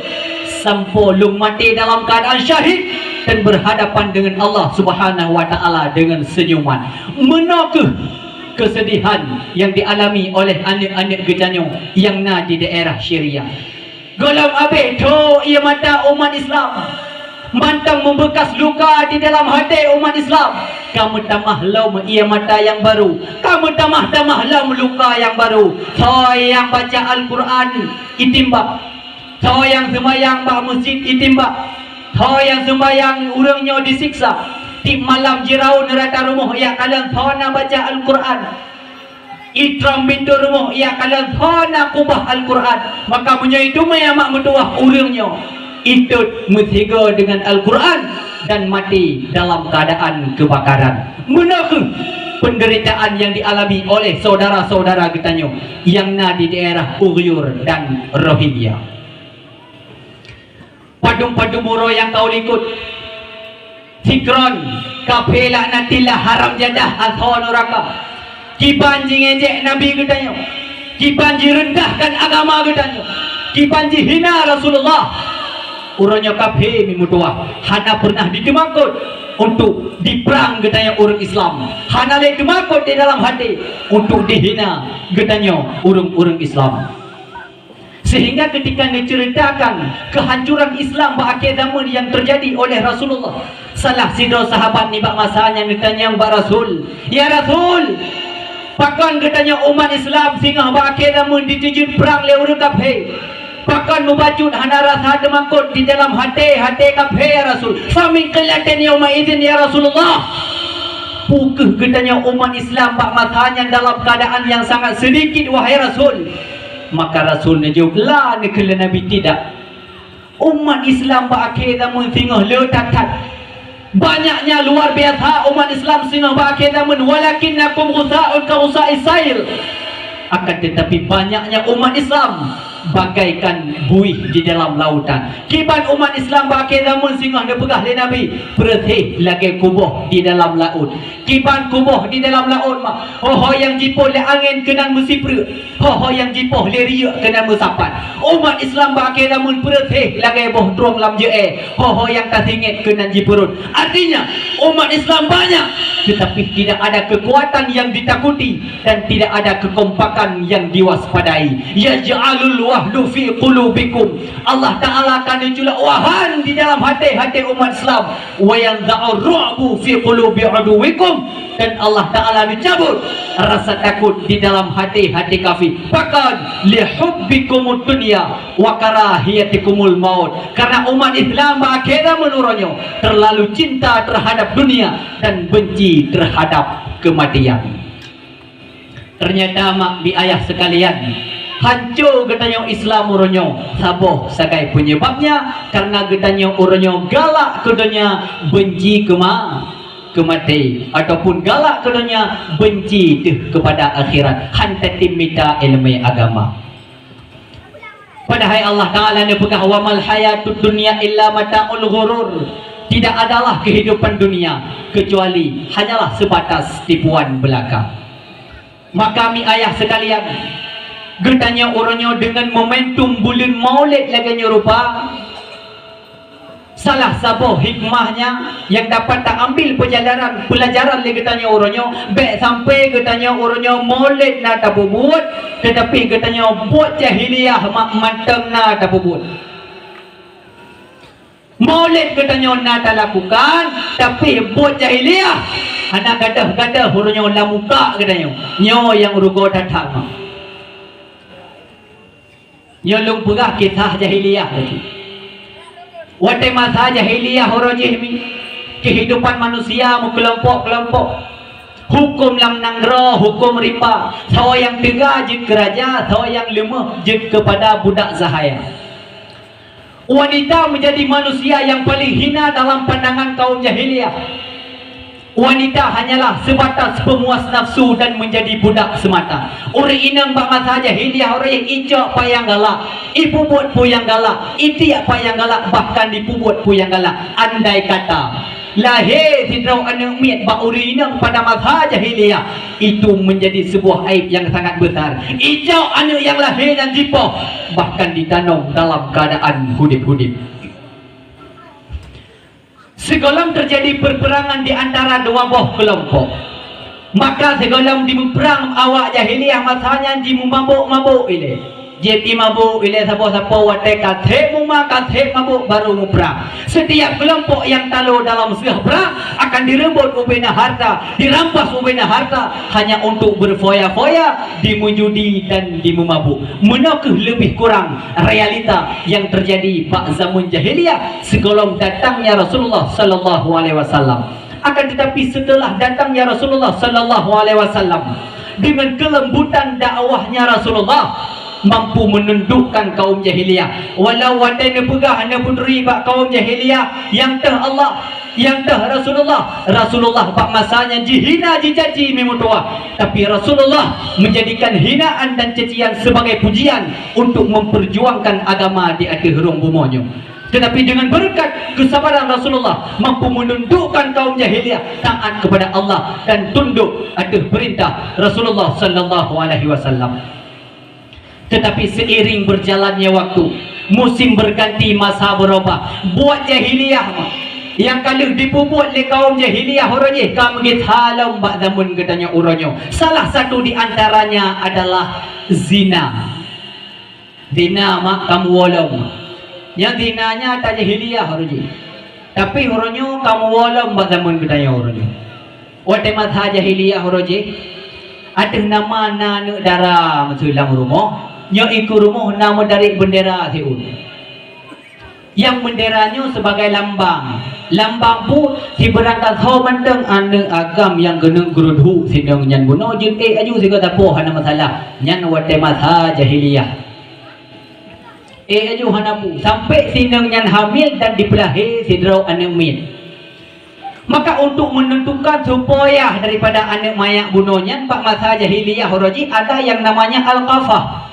sampolung mati dalam keadaan syahid dan berhadapan dengan Allah Subhanahu wa taala dengan senyuman. Menakah kesedihan yang dialami oleh anak-anak gejanyo yang na di daerah Syria. Golong abe to ia mata umat Islam mantang membekas luka di dalam hati umat Islam. Kamu tamah lau ia mata yang baru, kamu tamah lau luka yang baru. Saya yang baca Al-Quran itimbak, saya yang sembahyang bak masjid itimbak, saya yang sembahyang urangnya disiksa. Tip malam jirau neraka rumah ia kalian thona baca Al-Quran. Itram bintu rumah ia kalian thona kubah Al-Quran. Maka punya itu mayamak metuah urangnya itu mutiga dengan Al-Quran dan mati dalam keadaan kebakaran. Menakah penderitaan yang dialami oleh saudara-saudara kita yang na di daerah Uyghur dan Rohingya. Padum-padum muro yang kau likut Sikron kapela natilah haram jadah athon neraka. Kibanji ngejek Nabi katanya, kibanji rendahkan agama katanya, kibanji hina Rasulullah. Urangnya kafe mimutuah hana pernah ditemakut untuk diperang katanya orang Islam, hana le temakut di dalam hati untuk dihina katanya orang-orang Islam. Sehingga ketika diceritakan kehancuran Islam berakhir zaman yang terjadi oleh Rasulullah, salah sidro sahabat ni bak masanya ditanya bak Rasul, ya Rasul, pakan katanya umat Islam singgah berakhir zaman ditujud perang le orang kafir. Pakan membacut hana rasa demakut di dalam hati kafir ya Rasul. Sami kelihatan yauma idzin ya Rasulullah. Pukul katanya umat Islam bak masanya dalam keadaan yang sangat sedikit wahai Rasul. Maka Rasul jawab, la nikla Nabi tidak. Umat Islam berakhir zaman singgah letatat. Banyaknya luar biasa umat Islam singgah berakhir zaman, walakinnakum ghusa'un ka ghusa'is sail. Akan tetapi banyaknya umat Islam bagaikan buih di dalam lautan. Kiban umat Islam berakhir zaman singgah dia pegah le Nabi, bersih lagi kubuh di dalam laut. Kiban kubuh di dalam laut mak. Ho yang jipoh le angin kena musipre. Ho yang jipoh le riak kena musapan. Umat Islam berakhir zaman bersih lagi boh drong lam je ho yang tak singit kena jipurun. Artinya umat Islam banyak tetapi tidak ada kekuatan yang ditakuti dan tidak ada kekompakan yang diwaspadai. Yaj'alul wahdu fi qulubikum. Allah Ta'ala akan menculak wahan di dalam hati-hati umat Islam. Wa yanza'ur ru'bu fi qulubi aduwikum. Dan Allah Ta'ala mencabut rasa takut di dalam hati-hati kafir. Bahkan lihubbikumud dunya wa karahiyatikumul maut. Karena umat Islam akhirnya menurunnya terlalu cinta terhadap dunia dan benci terhadap kematian. Ternyata mak bi ayah sekalian, hancur katanya Islam uronyo saboh sakai penyebabnya karena katanya uronyo galak katanya benci kemati ataupun galak katanya benci kepada akhirat hantatim mita ilmu agama. Padahal Allah Ta'ala ni pegah wa mal hayatud dunya illa mata'ul ghurur. Tidak adalah kehidupan dunia kecuali hanyalah sebatas tipuan belaka. Maka mi ayah sekalian, getanya orangnya dengan momentum bulan Maulid lagi rupa. Salah satu hikmahnya yang dapat tak ambil pelajaran lagi getanya orangnya, baik sampai getanya orangnya Maulid nak tak buat, tetapi getanya buat jahiliyah mak manteng nak tak buat. Maulid katanya nak tak lakukan, tapi buat jahiliyah anak gadah-gadah orangnya lamuka katanya nyo yang rugo datang nyolong pegah kisah jahiliyah tadi. Waktu masa jahiliyah orang jahmi kehidupan manusia kelompok-kelompok, hukum lam nangra, hukum riba, sawa yang tegak jid keraja, sawa yang lemah jid kepada budak sahaya. Wanita menjadi manusia yang paling hina dalam pandangan kaum jahiliyah. Wanita hanyalah sebatas pemuas nafsu dan menjadi budak semata. Orang inang bak masa jahiliyah orang yang ijak payang galak, ipubut puyang galak, itiak payang galak, bahkan dipubut puyang galak. Andai kata lahir sidrau anak miat baurina pada masa jahiliyah, itu menjadi sebuah aib yang sangat besar. Ijau anak yang lahir dan zipoh bahkan ditanam dalam keadaan hudip-hudip. Segolong terjadi perperangan di antara dua buah kelompok, maka segolong diperang awak jahiliyah masanya di mabuk-mabuk ile. Jadi mabuk ile siapa-siapa watai kathe mabuk baru muperang. Setiap kelompok yang talu dalam sebuah perang akan direbut ubena harta, dirampas ubena harta hanya untuk berfoya-foya, dimujudi dan dimabuk. Menakah lebih kurang realita yang terjadi pada zaman jahiliyah segolong datangnya Rasulullah sallallahu alaihi wasallam. Akan tetapi setelah datangnya Rasulullah sallallahu alaihi wasallam dengan kelembutan dakwahnya Rasulullah mampu menundukkan kaum jahiliyah. Walau wadai nepegah nepudri bak kaum jahiliyah yang teh Allah, yang teh Rasulullah pak masanya jihina jicaci memutua, tapi Rasulullah menjadikan hinaan dan cacian sebagai pujian untuk memperjuangkan agama di akhir hurung bumonyo. Tetapi dengan berkat kesabaran Rasulullah mampu menundukkan kaum jahiliyah taat kepada Allah dan tunduk atas perintah Rasulullah sallallahu alaihi wasallam. Tetapi seiring berjalannya waktu, musim berganti, masa berubah. Buat jahiliyah yang kalau dipubuat oleh kaum jahiliyah orangnya kamu githalam bak zaman gedanya orangnya. Salah satu di antaranya adalah zina. Zina mak kamu walau. Yang zinanya tak jahiliyah orangnya. Tapi orangnya kamu walau bak zaman gedanya orangnya. Waktu masa jahiliyah orangnya ada nama anak darah mensulam rumah. Yang ikut rumah nama dari bendera Seul. Yang benderanya sebagai lambang. Lambang pun si berangkat ho menteng anak agam yang kena gerudhu sidang nyan buno jin aju siga tapo hana masalah. Nyan wate masa jahiliyah. Aju hana pu sampai sidang nyan hamil dan dipelahi sidrau anak min. Maka untuk menentukan supaya daripada anak mayak bunonya pak masa jahiliyah horoji ada yang namanya al-qafah.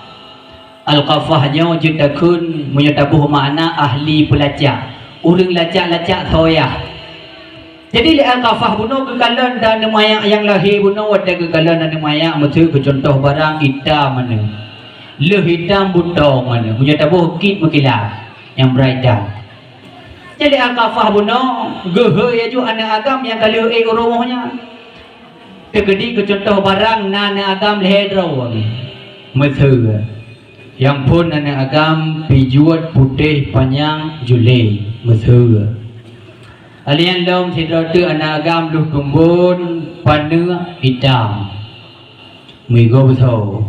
Al-qafahnya jutakun menyatabuh makna ahli pelacak, orang lacak-lacak soyah. Jadi al-qafah buno kekalan dan mayak yang lahir buno ada kekalan dan mayak mesti ke contoh barang hitam mana, le hitam buta mana, menyatabuh kit mekilap yang berhitam. Jadi al-qafah buno gehe aju anak agam yang kalau rumahnya tegedi ke contoh barang nana agam lehedro mesti yang pun anak agam pijuat putih panjang julai mesra. Alian lom sidratu anak agam luh tumbun panua hitam migo beso.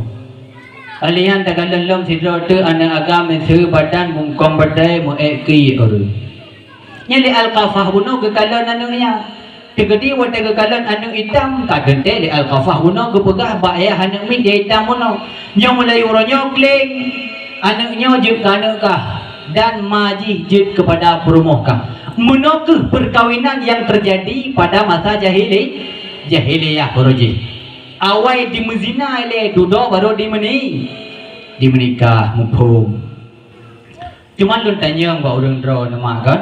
Alian tagalan lom sidratu anak agam mesra badan mungkom badai mu eki oru. Nyali al-qafah buno kekalan anaknya. Tegedi wate kekalan anak hitam kagente di al-qafah buno kepegah bayah anak min dia hitam buno. Nya mulai orangnya kling anaknya jut kanakah dan maji jut kepada perumahkah. Menokah perkawinan yang terjadi pada masa jahiliyah horoji. Awai di mezina ile dudo baru di menikah muphum. Cuman lu tanya mbak orang dro nama kan.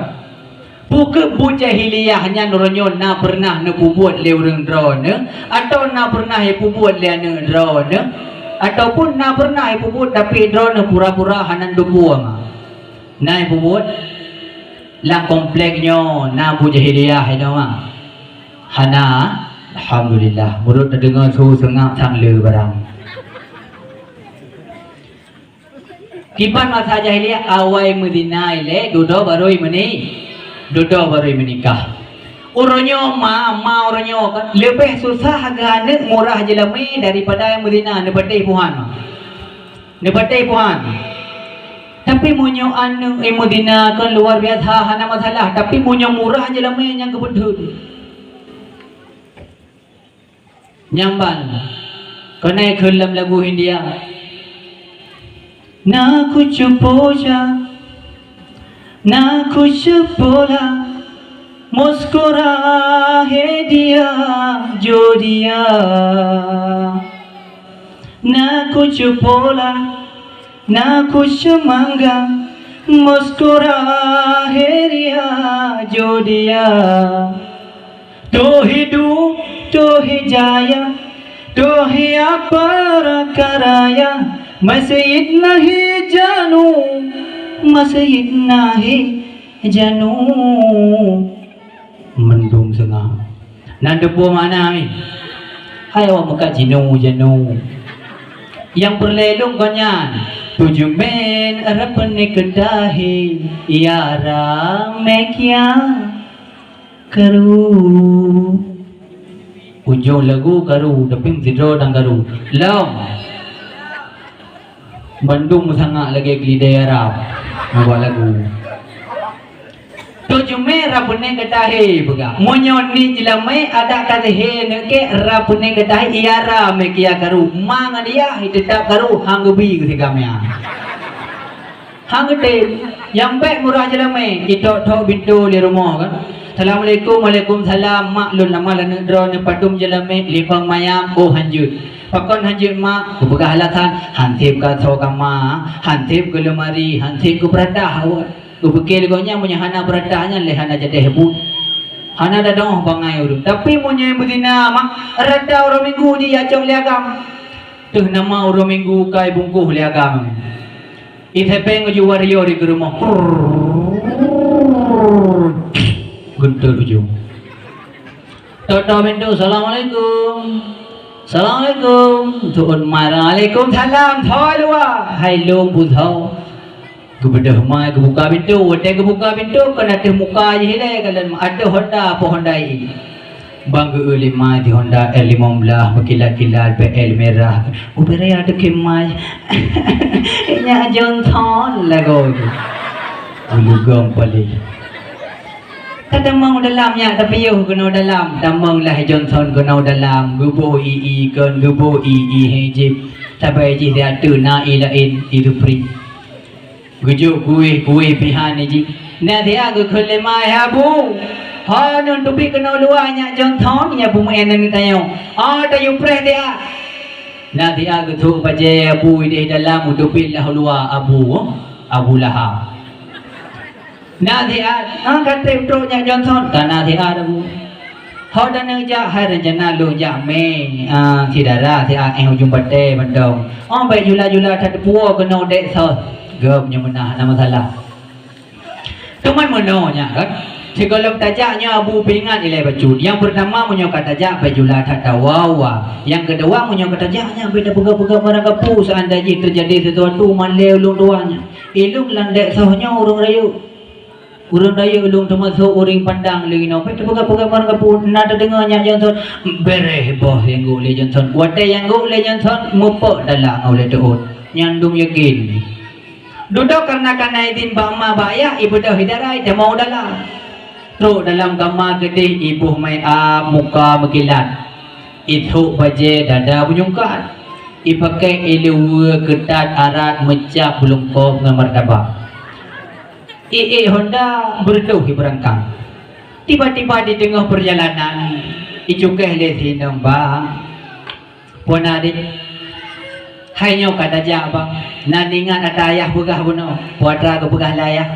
Bukan bu jahiliyahnya nuronyo na pernah na buat le orang dro ne atau na pernah buat le ne dro ne ataupun na pernah buat tapi dro ne pura-pura hanan dubu ama. Na buat lang kompleknya na bu jahiliyah itu mah. Hana alhamdulillah menurut dengar su sengak sang le barang. Kipan masa jahiliyah awai medina ile dudo baru menikah. Orangnya orangnya kan lebih susah harga murah jelami daripada yang medina nebatai puhan. Tapi munyo anu medina kan luar biasa hana masalah tapi munyo murah jelami yang kebudut. Nyamban kena kelam lagu India. Na kuch poja ना कुछ बोला मुस्कुरा है दिया जो दिया ना कुछ बोला ना कुछ मांगा मुस्कुरा है दिया जो दिया To hidup, to hijaya, to hiya parakaraya, Masjid nahi janu, Masjid nahi janu. Mendung sengah. Nanda buah mana ni? Hai awak muka jinu janu. Yang berlelung konyan. Tujuh men Arab ni kedahi, ya ramekya. Karu ujung lagu karu tapi tidur dan karu lam Bandung sangat lagi kelidai Arab buat lagu tujuh merah punya ketahi buka monyoni jelamai ada kata he neke rapune ketahi iara mekia karu mang dia tetap karu hanggubi ketika mea hangte yang baik murah jelamai itu tok pintu di rumah kan. Assalamualaikum, waalaikumsalam. Mak lun lama lan drone patum jelame lipang mayam oh hanjut. Pakon hanjut mak ku pegah halatan hantip ka tho kama, hantip ke lemari, hantip ku peradah awak. Ku bekil gonya punya hana beradahnya le hana jadi hebut. Hana dah doh bangai urut. Tapi punya betina mak rada orang minggu ni acong liagam. Tuh nama orang minggu kai bungkuh liagam. Ithepeng ju wario di rumah. Guntur ujung. Toto pintu. Assalamualaikum. Assalamualaikum. Tuan marah. Waalaikumsalam. Thoi luar. Hai long buthau. Kebedah mai kebuka pintu. Wate kebuka pintu. Kena teh muka je hilai. Kalau ada Honda apa Honda ini. Bangga lima di Honda L15 berkilat-kilat PL merah. Ubere ada kemai. Nya Johnson lagu. Ulu gong paling. Kadang dalamnya tapi yo kena dalam damang lah Johnson kena dalam gubo ii kan gubo ii hejib sampai ji dia tu na ilain itu free gujuk kuih pihan ji na dia ke khole mai habu ha non tupi kena luanya Johnson nya bu en ni tayo tayo preh dia na dia ke tu baje abu di dalam tupi lah luar abu lahab Nadiat, kata nya Johnson, tak nadiat abu. Hau dan nerja hari jana lu jame, tidara tiada ujung bate bandung. Baik jula tak puas kena dek so, gam menah nama salah. Tuman mononya kan? Sekolah tajaknya abu pingat ilai baju. Yang pertama menyokat tajak bajula tak tawawa. Yang kedua menyokat tajaknya beda pega-pega barang kapu seandainya terjadi sesuatu malai ulung tuanya. Ilung landek sohnya orang rayu. Urang daya ulung termasuk orang pandang lagi no. Pai pega-pega barang kapu nada dengarnya Johnson bereh boh yang gole Johnson. Wate yang gole Johnson mupok dalam oleh tuut. Nyandung yakin. Duduk karena idin bama baya ibu dah hidarai dia mau dalam. Teruk dalam kamar gede ibu mai muka berkilat. Itu baje dada bunyungkat. Ipakai elewa ketat arat mecah belum kau dengan martabak. Honda bertuh berangkang. Tiba-tiba di tengah perjalanan icukeh le sinong bang. Puan adik hanya kata jak bang. Naningat ada ayah begah buno. Puatra ke begah layah.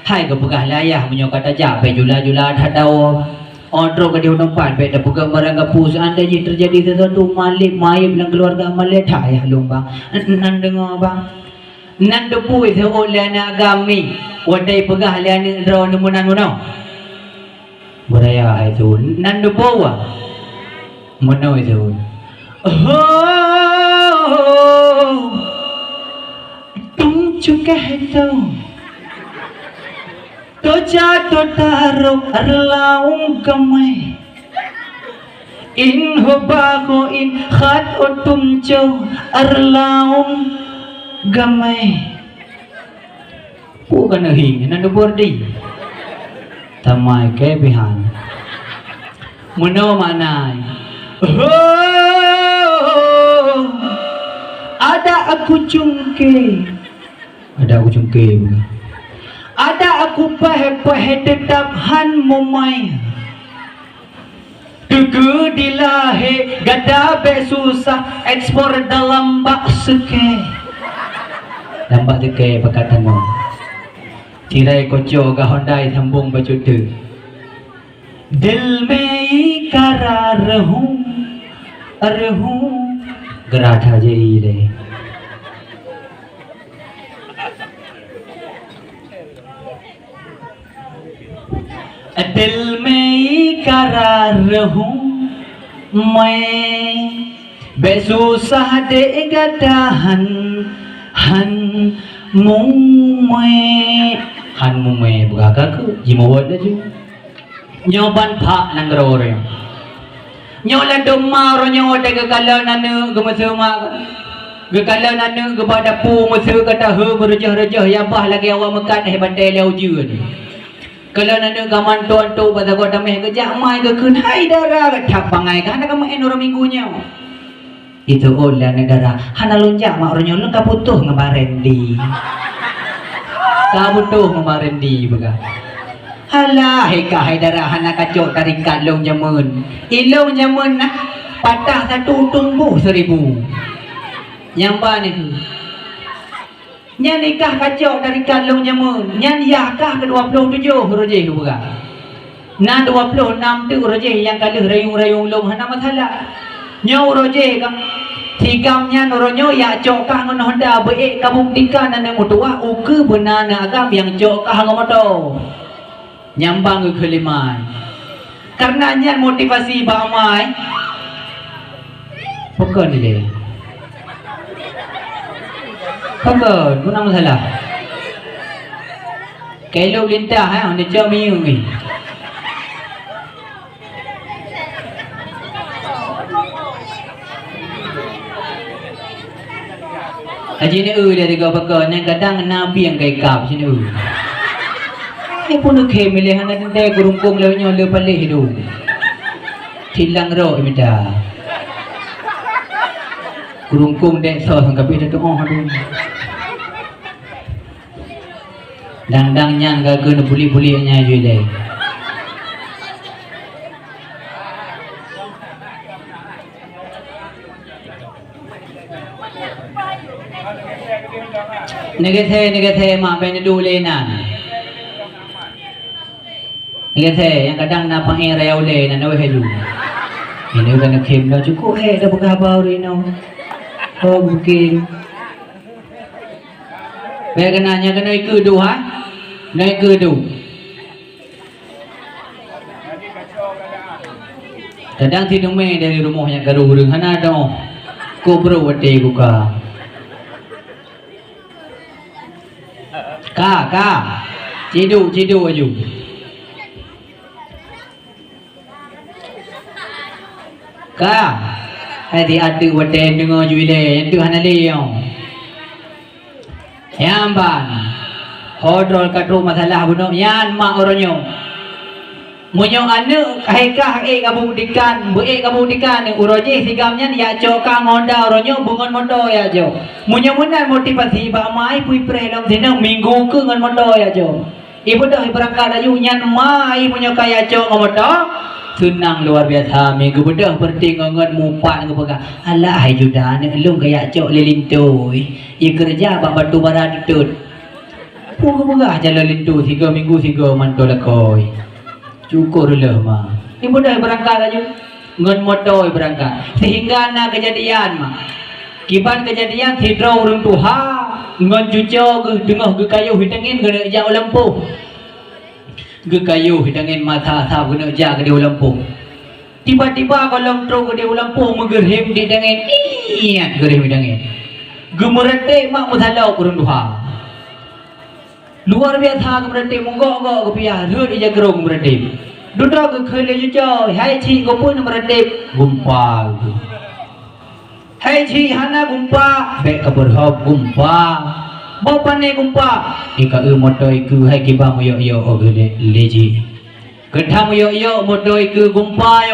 Hai ke begah layah menyo kata jak pe jula-jula hadau. Odro ke di unompan pe da begah barang kapu seandainya terjadi sesuatu malik mai bilang keluarga malik ayah lung bang. Nan dengar bang. Nan depu itu oleh anak agami. Wadai pegah lian draw nemunan munau. Beraya itu nandu bawa. Munau itu. Tung cukah itu. Toja to taruh arlaung kamai. In hobago in khat otum jo arlaung gamai. Bukan hing, nandu bordi. Tamai ke bihan. Muno manai. Ada aku cungke. Ada aku cungke bukan. Ada aku pahe tetap han mumai. Tugu dilahe gada be susah ekspor dalam bak seke. Dalam seke pakatan Tirai kocok ke Honda sambung baju tu. Dil me में करार रहूं गराठा जई रे दिल में करार रहूं मैं बेसुसah देगा tahan han mume buka kaku jimawad aja nyoban pak nanggro orang nyola doma orang nyoda kekala nana gemasema kekala nana kepada pu masa kata he berjah-rejah ya bah lagi awak makan bandai lau je ni kalau nana gaman tu pada kota meh kerja mai ke kun hai darah tak pangai kan nak main orang minggunya itu olah negara hana lonjak mak orang nyolong kaputuh ngebarendi kaputuh ngebarendi baga halah heka haidara hana kacok tarik kalong jamun ilong jamun nak patah satu tumbuh 1000 yang mana tu nyan nikah kacok dari kalong jamun nyan yakah ke 27 rojeh baga na 26 tu rojeh yang kali rayung-rayung long hana masalah nyau rojeh kang tigamnya noronyo ya cokah ngon Honda beek kabuktikan nana mutua uke benana agam yang cokah ngomoto nyambang ke kelimai karena nyan motivasi bamai pokok ni deh pokok guna masalah kalau lintah honda cok miung ni aji ni dia tiga pakar yang kadang nabi yang kai kap sini ni pun ke milihan ada teh kurungkung lewnya le palih hidup tilang ro imita kurungkung dek so sangkapi dah tu oh aduh dang nyan ga ke buli-buli nya je le Negethe mak ben dulu lenan. Negethe yang kadang na pangai rayau le na nawe helu. Ini kan kem dah cukup dah berkhabar rino. Oh mungkin. Baik kenanya kena ikut du ha. Naik ke du. Kadang tidur main dari rumahnya ke rumah hana dah. Ko bro wate buka. Ka cidu aju ka hadi adu wate dengar juile itu hana leong yamban hodrol katru masalah buno yan mak oronyo munyo anu kahika kabudikan ni uroje sigamnya ya coka ngonda oronyo bungon mondo ya jo munyo munan motivasi ba mai pui prelom sina minggu ke ngon mondo ya jo ibu dah berangkat ayu nyan mai munyo kaya co ngomoto senang luar biasa minggu bedah berting ngon mupat ngopaga alah hai judan elung kaya co lelintoi i kerja ba batu bara ditut puga jalan lintu 3 minggu 3 mantol koi cukur lah mah ibu dah berangkat aja ngon motor berangkat sehingga na kejadian mah kiban kejadian hidro urung tuha ngon cuco ke dengah ke kayu hidangin kena jak lampu ke kayu hidangin mata sah kena jak ke dia lampu tiba-tiba kalau tro ke dia lampu mengerhim di dangin iat gerhim hidangin gemerete mak musalau urung tuha luar biasa kemerhati munggok ke pihak rut ija gerung kemerhati duduk ke khele jujo hai chi ko pun kemerhati gumpa hai chi hana gumpa be ka berhab gumpa bapa ne gumpa ika moto iku hai kiba moyo ogele leji kedam yo moto iku gumpa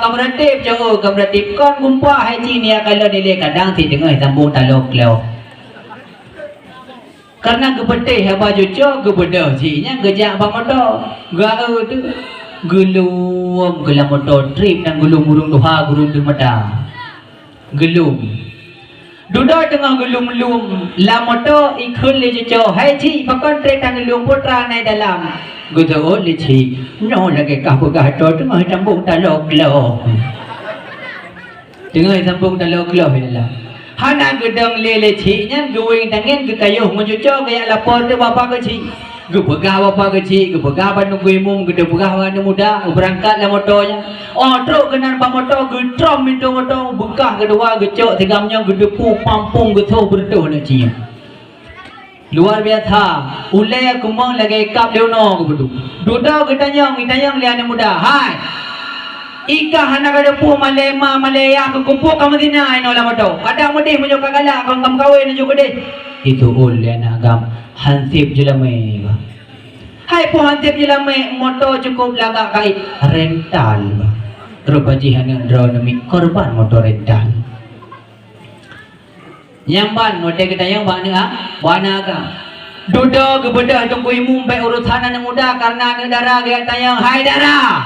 kemerhati jo kemerhati kon gumpa hai chi ni kalau dile kadang si dengai sambung talok leo karena kepetih apa cucu kebedah cinya gejak apa motor gak tu gelum gelam motor trip dan gelum urung doha gurung di mata gelum duduk tengah gelum la motor ikut le cucu hai ci pakon trip dan gelum putra naik dalam Gudo lici no lagi kah begato tengah sambung talok lo. Tengah sambung talok lo bila. Hana gedang lele ci nyan guing tangen ke kayuh mencucuk kayak lapor tu bapa kecil. Gubegah bapa kecil, gubegah bandung guimum, gede begah bandung muda, berangkatlah motornya. Oh truk kenan pak motor, getrom itu motor, bekah kedua gecok, tigamnya gede pu pampung getuh bertuh nak cia. Luar biasa, ulai kumang lagi kap leono kebetu. Doda getanyang lian muda. Hai, ika hana kada pu malema malaya kumpuk kamu dina ino lama tau. Ada mudi punya kagala kau kam kawin juga deh. Itu ulai nak gam hansip jelame. Hai pu hansip jelame motor cukup laga kai rental. Terbaji hana dronami korban motor rental. Yang ban motor kita yang ban wana ka. Duda kebedah tunggu imum baik urusan anak muda karena ada darah gaya tayang. Hai darah.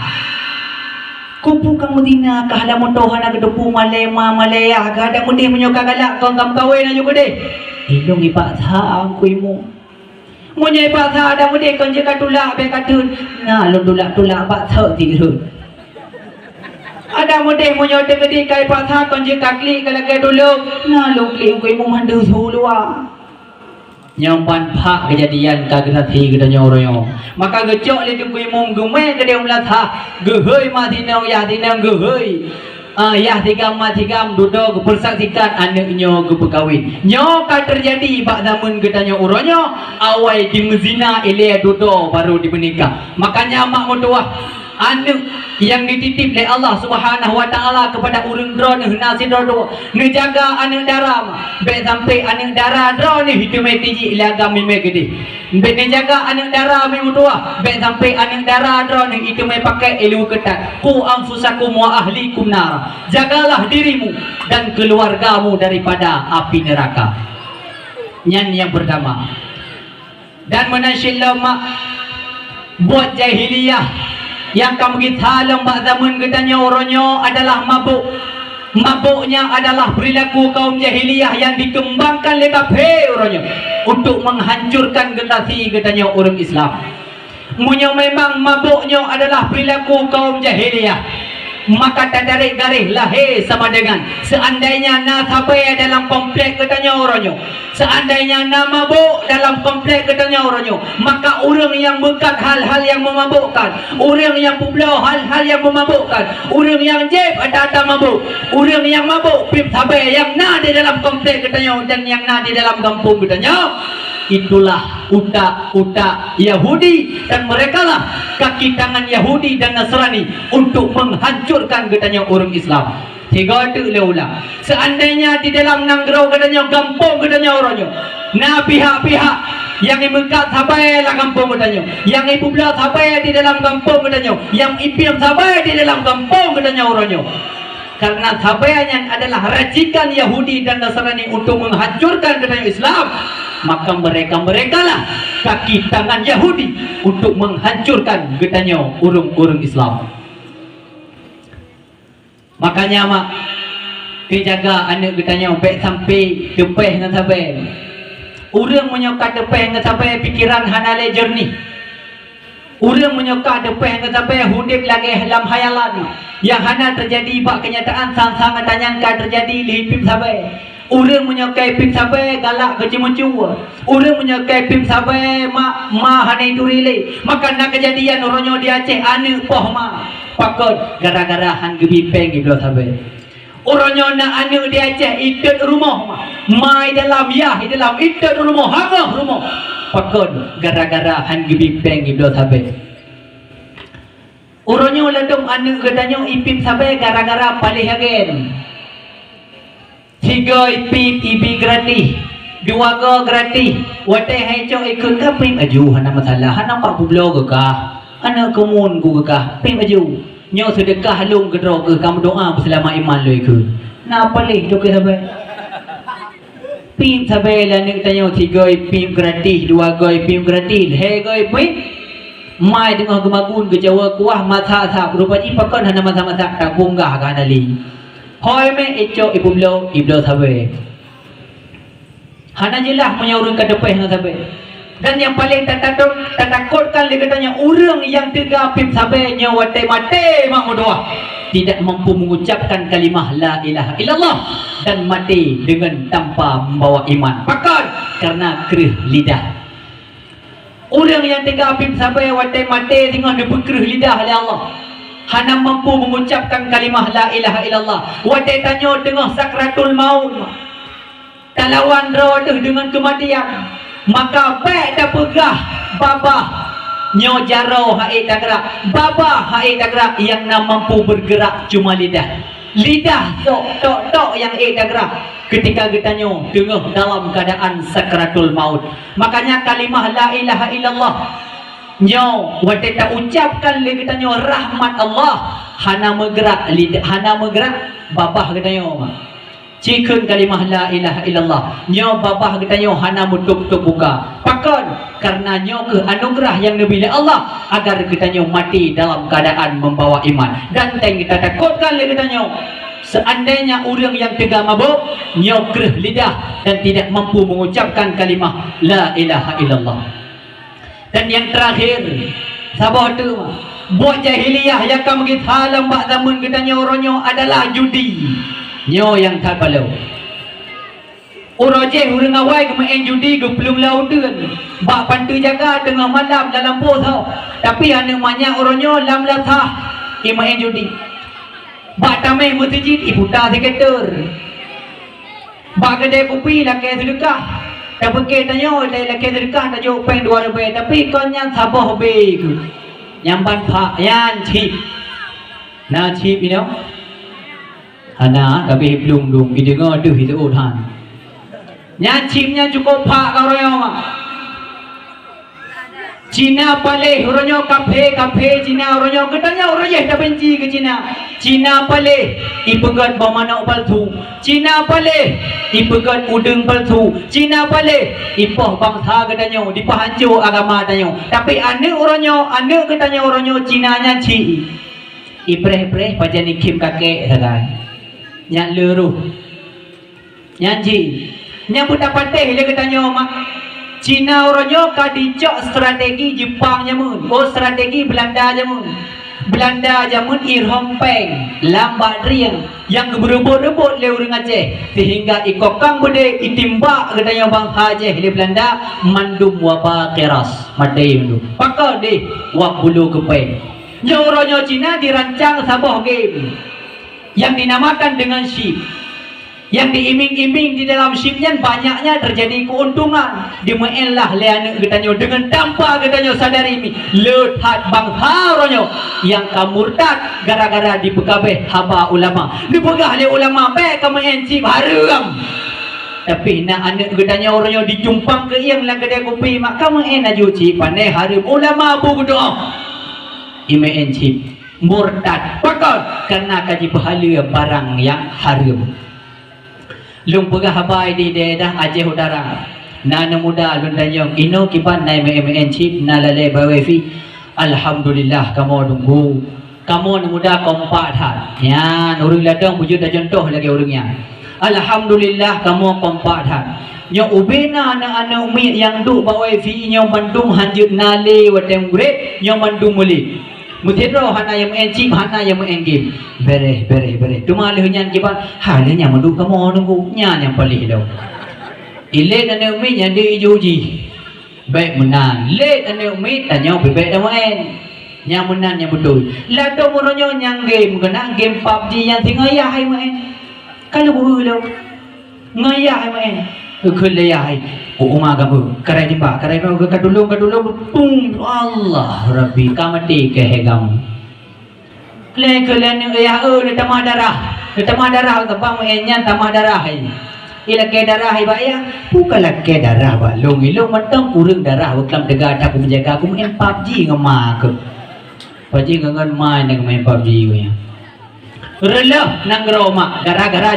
Kupu kamu dina kahla motohan nak depu malema malaya kada mudi menyoka galak kau kam kawin aja gede. Ilung ipak sa aku imu. Munya ipak sa ada mudi kau jeka tulak be katun. Nah lu tulak pak sa tirun. Ada mudi munyo tegedi kai pak sa kau jeka kli kalake dulu. Nah lu kli aku imu mandu sulua. Nyampan pak kejadian kagerati kita nyoroyo. Maka gecok le dukui mum gume ke dia melatha. Gehoi matinau ya tinang gehoi. Ya tigam matigam duduk persaksikan anaknya kepekawin. Nyo kan terjadi bak zaman kita nyoroyo awai di mezina ile duduk baru dimenikah. Makanya mak motua anak yang dititip oleh Allah Subhanahu wa taala kepada urang drone nasi dodo ngejaga anak darah be sampai anak darah drone hidup tinggi ilaga mime gede be ngejaga anak darah me mutua be sampai anak darah drone itu me pakai ilmu ketat ku anfusakum wa ahlikum nar jagalah dirimu dan keluargamu daripada api neraka. Nyan yang pertama. Dan menasyillah mak buat jahiliyah yang kamu kita lembak zaman gedanya orangnya adalah mabuk. Mabuknya adalah perilaku kaum jahiliyah yang dikembangkan oleh kafir orangnya untuk menghancurkan generasi gedanya orang Islam. Munya memang mabuknya adalah perilaku kaum jahiliyah. Maka tak tarik garis lahir sama dengan seandainya nak sampai dalam komplek katanya orangnya, seandainya nak mabuk dalam komplek katanya orangnya, maka orang yang bukan hal-hal yang memabukkan, orang yang pula hal-hal yang memabukkan, orang yang jeb ada mabuk, orang yang mabuk pip sampai yang nak di dalam komplek katanya dan yang nak di dalam kampung katanya. Itulah utak-utak Yahudi dan merekalah kaki tangan Yahudi dan Nasrani untuk menghancurkan katanya orang Islam. Tiga itu leulah. Seandainya di dalam nanggro katanya kampung katanya orangnya. Nah pihak-pihak yang imekat sampai lah kampung katanya. Yang ibu belah sampai di dalam kampung katanya. Yang ipim sampai di dalam kampung katanya orangnya. Karena sabayanya adalah racikan Yahudi dan Nasrani untuk menghancurkan katanya Islam. Maka mereka lah kaki tangan Yahudi untuk menghancurkan katanya urung-urung Islam. Makanya mak dijaga anak katanya baik sampai depeh dengan sampai urang menyokat depeh dengan sampai pikiran hanale jernih. Urang menyokat depeh dengan sampai hudip lagi dalam hayalan yang hana terjadi bak kenyataan sang-sang tanyang kan terjadi lipim sampai. Orang menyokai pim sabai galak kecimucu. Orang menyokai pim sabai ma hanai turile. Maka nak kejadian orangnya di Aceh ane poh ma. Pakot gara-gara han gebipeng iblo sabai. Orangnya nak ane di Aceh ikut rumah ma. Mai dalam ya dalam ikut rumah hangah rumah. Pakot gara-gara han gebipeng iblo sabai. Orangnya ladong ane katanya ipim sabai gara-gara palih agen. Tiga ipip ibi gratis, dua go gratis. Watai hai cok ikut ke pim aju hana masalah hana pak bublo ke kah, hana komun ku ke kah pim aju. Nyo sedekah lung ke dro ke kamu doa bersama iman lo ikut. Na palih jok ke sabai. Pim sabai lah ni tanya tiga ipip gratis, dua go ipip gratis. Hai go ipip mai tengah gemagun ke Jawa kuah masa-masa rupanya pakon hana masa-masa tak bunggah kan ali. Hoi me eco ibu beliau sabai. Hana jelah menyaurin ke depan dengan sabai. Dan yang paling takutkan dia katanya orang yang tergapip sabenya wate mate mak doa tidak mampu mengucapkan kalimah la ilaha illallah dan mati dengan tanpa membawa iman. Pakar karena kerih lidah. Orang yang tergapip sabenya wate mate tengah dia berkerih lidah oleh Allah. Hana mampu mengucapkan kalimah la ilaha illallah. Wate tanya tengah sakratul maut. Talawan roh dengan kematian. Maka baik dah pegah babah nyo jaro hai tak babah hai tak yang nak mampu bergerak cuma lidah. Lidah tok yang tak ketika kita nyo tengah dalam keadaan sakratul maut. Makanya kalimah la ilaha illallah nyo wate tak ucapkan le kita nyo rahmat Allah hana bergerak lidah hana bergerak babah kita nyo cikun kalimah la ilaha illallah nyo babah kita nyo hana mutuk-tuk buka pakon karena nyo ke anugerah yang diberi Allah agar kita nyo mati dalam keadaan membawa iman. Dan kita takutkan le kita nyo seandainya orang yang tegak mabuk nyo kereh lidah dan tidak mampu mengucapkan kalimah la ilaha illallah. Dan yang terakhir sabah tu buat jahiliyah yang kamu kita lambak zaman kita nyo ronyo adalah judi nyo yang tak balau. Orang je orang awai ke main judi ke belum lautan. Bak pantu jaga tengah malam dalam pos tau. Tapi anak banyak orang nyo lam latah ke main judi. Bak tamai masjid iputar sekitar. Bak kedai kopi lakai sedekah. Tak pakai tanya lakai sedekah tak jauh peng 2 rupiah. Tapi kau yang sabah be ke. Yang ban pak yang chip. Nah chip you know. Anak tapi belum kita dengar tu itu udan. Nyacimnya cukup pak kau royo mak. Cina pale royo kafe Cina royo katanya royo tak benci ke Cina. Cina pale ipegat bamana palsu. Cina pale ipegat udeng palsu. Cina pale ipoh bangsa katanya dipahancur agama katanya. Tapi ane katanya royo Cina nya ci. Ipreh pajan ikim kakek sagai. Yang leruh nyanyi yang budak patih dia katanya mak Cina orangnya kadicok strategi Jepang jamun strategi Belanda jamun irham peng lambat riang yang berebut-rebut le orang Aceh sehingga ikokang bude itimbak katanya bang Aceh di Belanda mandum wapa keras madai mandu pakar deh wak bulu kepeng yang orangnya Cina dirancang sabah game yang dinamakan dengan ship yang diiming-iming di dalam shipnya banyaknya terjadi keuntungan dimainlah leana katanya dengan tanpa katanya sadari ini lehat bangsa ronyo yang kamurtad gara-gara dipegabeh haba ulama dipegah oleh ulama baik kemain ship haram tapi nak anak katanya orangnya dijumpang ke yang lang kedai kopi mak kamu aju ship pandai haram ulama bu doa imain ship murtad pakar karena kaji pahala barang yang haram. Lung pegah habai di daerah Aceh Utara. Nana muda lun danyong ino kiban nai MN chip nalale bawefi. Alhamdulillah kamu nunggu. Kamu muda kompak tat. Ya, orang ladang wujud dah contoh lagi orangnya. Alhamdulillah kamu kompak tat. Yang ubena anak-anak umi yang duk bawefi yang bandung hanjut nale watem great yang bandung muli. Mutero hana yang chip hana yang game bere cuma lehnya kiban halnya mandu kamu nunggu yang paling dah ile dan umi yang di juji baik menang le dan umi tanya bebek dah main yang menang yang betul lah tu muronyo yang game kena game PUBG yang tinggal ya hai main kalau boleh ngaya hai main kelayai umma kamu karai jemba karai mau ke kadulung pum Allah Rabbi kamati ke hegam le kelen ya le tamah darah tabang enya tamah darah ila ke darah ba ya bukanlah ke darah ba long mentang kurang darah waklam dega tak menjaga aku main PUBG ngema ke PUBG ngan main main PUBG ya rela nang roma gara-gara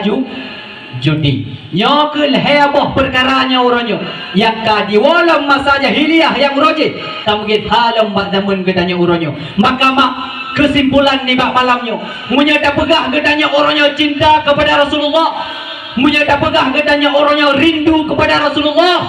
judi nyokul heboh perkaranya orangnya yang kadi walam masa jahiliyah yang roji kamu kita halam bak zaman gedanya orangnya maka mak kesimpulan ni bak malamnya menyata pegah gedanya orangnya cinta kepada Rasulullah menyata pegah gedanya orangnya rindu kepada Rasulullah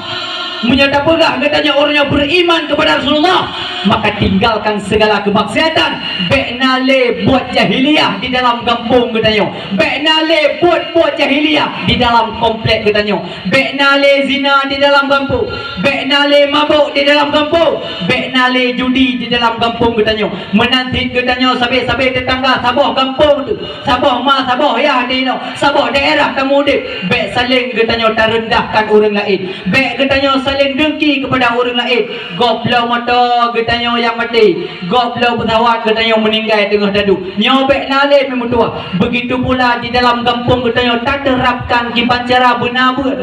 menyata pegah katanya orang yang beriman kepada Rasulullah, maka tinggalkan segala kemaksiatan. Beknale buat jahiliyah di dalam kampung katanya, beknale buat jahiliyah di dalam komplek katanya, beknale zina di dalam kampung, beknale mabuk di dalam kampung, beknale judi di dalam kampung katanya, menanti katanya sabe-sabe tetangga sabah kampung tu, sabah ma sabah ya dino, sabah daerah kamu dek, bek saling katanya terendahkan orang lain, bek katanya saling dengki kepada orang lain. Goblau mata katanya yang mati, goblau pesawat katanya meninggal tengah dadu, nyobek nale memutua. Begitu pula di dalam kampung katanya tak terapkan kipancara benabut,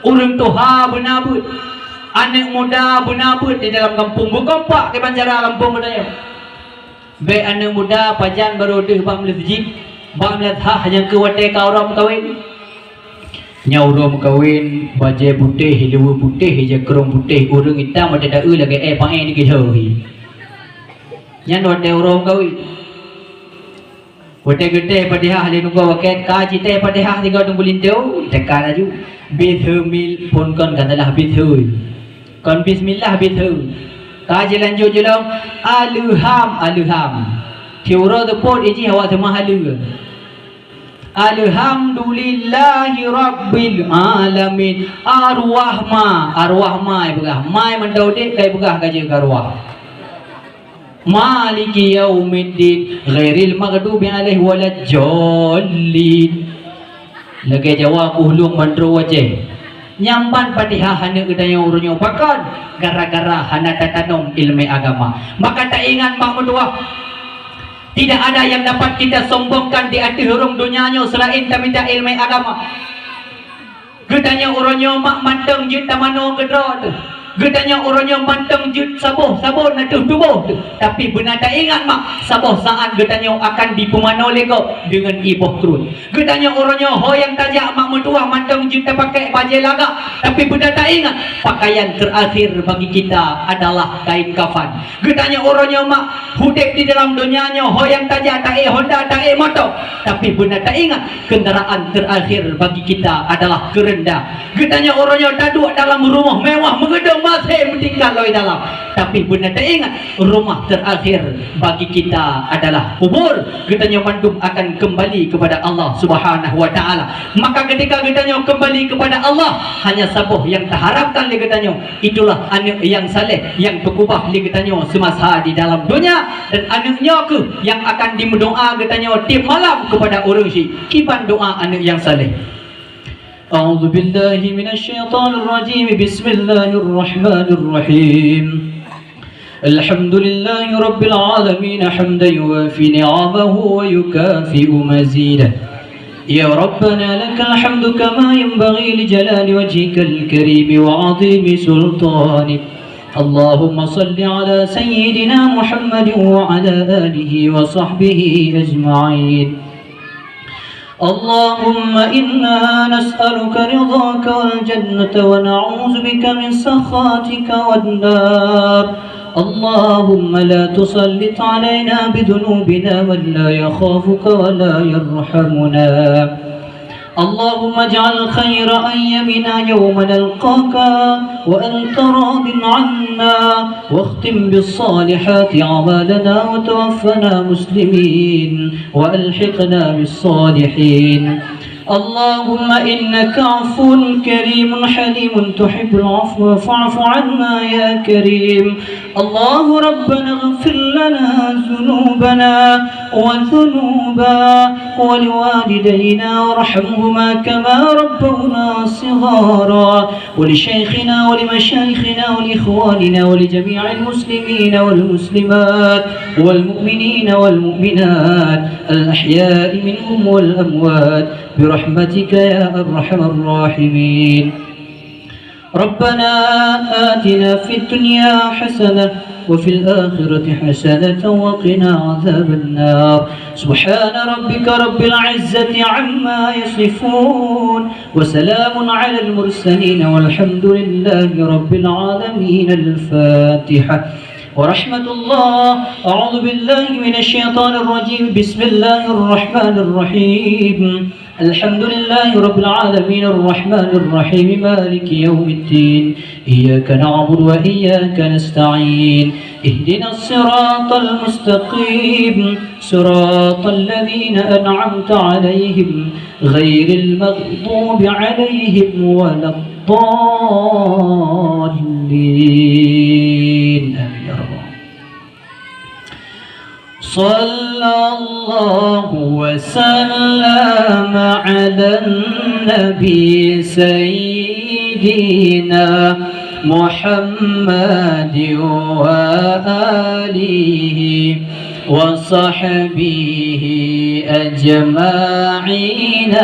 orang tua benabut, anak muda benabut di dalam kampung, bukan pak kipancara kampung katanya. Bek anak muda pajan baru deh bang masjid, bang hah yang kuatai kau orang kawin, nyaurom kawin baju putih, hilu putih, hijau kerong putih, urung hitam ada dah lagi pakai ni kejauhi. Yang wate orang kawin, wate gede pada hah le nunggu waket kaji teh pada hah tiga tunggu lintau, tekan aju. Bismillah pun kon katalah bismillah, kon bismillah bismillah. Kaji lanjut je lah. Aluham. Tiura tu pun iji hawa tu mahalu. Alhamdulillahi Rabbil Alamin. Arwah ma ibugah. Mai mendaudik kai bugah kaji arwah. Maliki yaumiddin ghairil maghdubi alaihi walajjallin. Lagi jawab ulung mandro wajah. Nyamban padihah hana kedaya urunyo pakan gara-gara hana tatanum ilmu agama. Maka tak ingat mak mentua, tidak ada yang dapat kita sombongkan di hati hurung dunianya selain tak minta ilmu agama. Gedanya urunyo mak manteng jut tamano kedra tu, gedanya urunyo manteng jut sabuh nak tubuh tu. Tapi benar tak ingat mak sabuh saat gedanya akan dipumano lego dengan ibuh kerun. Gedanya urunyo hoyang tajak mak mentua manteng jut pakai baju lagak. Tapi benar tak ingat pakaian terakhir bagi kita adalah kain kafan. Gedanya urunyo mak hidup di dalam dunianya hoyang tajak tak Honda tak motor. Tapi benar tak ingat kendaraan terakhir bagi kita adalah kerenda. Gedanya urunyo duduk dalam rumah mewah menggedung masih meninggal loi dalam. Tapi benar tak ingat rumah terakhir bagi kita adalah kubur. Gedanya mandum akan kembali kepada Allah Subhanahu wa taala. Maka ketika gedanya kembali kepada Allah, hanya sabuh yang terharapkan li gedanya, itulah anak yang saleh yang berubah li gedanya semasa di dalam dunia, dan anaknya ke yang akan dimendoa gedanya tiap malam kepada orang si kiban doa anak yang saleh. أعوذ بالله من الشيطان الرجيم بسم الله الرحمن الرحيم الحمد لله رب العالمين حمدا يوافي نعمه ويكافئ مزيده يا ربنا لك الحمد كما ينبغي لجلال وجهك الكريم وعظيم سلطانك اللهم صل على سيدنا محمد وعلى آله وصحبه أجمعين اللهم إنا نسألك رضاك والجنة ونعوذ بك من سخطك والنار اللهم لا تسلط علينا بذنوبنا من لا يخافك ولا يرحمنا اللهم اجعل خير أيامنا يوم نلقاك وأنت راض عنا واختم بالصالحات أعمالنا وتوفنا مسلمين وألحقنا بالصالحين اللهم إنك عفو كريم حليم تحب العفو فاعف عنا يا كريم الله ربنا اغفر لنا ذنوبنا وذنوبا ولوالدينا وارحمهما كما ربونا صغارا ولشيخنا ولمشايخنا ولإخواننا ولجميع المسلمين والمسلمات والمؤمنين والمؤمنات الأحياء منهم والأموات برحمتك يا أرحم الراحمين ربنا آتنا في الدنيا حسنة وفي الآخرة حسنة وقنا عذاب النار سبحان ربك رب العزة عما يصفون وسلام على المرسلين والحمد لله رب العالمين الفاتحة ورحمة الله أعوذ بالله من الشيطان الرجيم بسم الله الرحمن الرحيم الحمد لله رب العالمين الرحمن الرحيم مالك يوم الدين إياك نعبد وإياك نستعين اهدنا الصراط المستقيم صراط الذين أنعمت عليهم غير المغضوب عليهم ولا الضالين آمين يا رب. صلى الله وسلم على النبي سيدنا محمد وآله وصحبه أجمعين.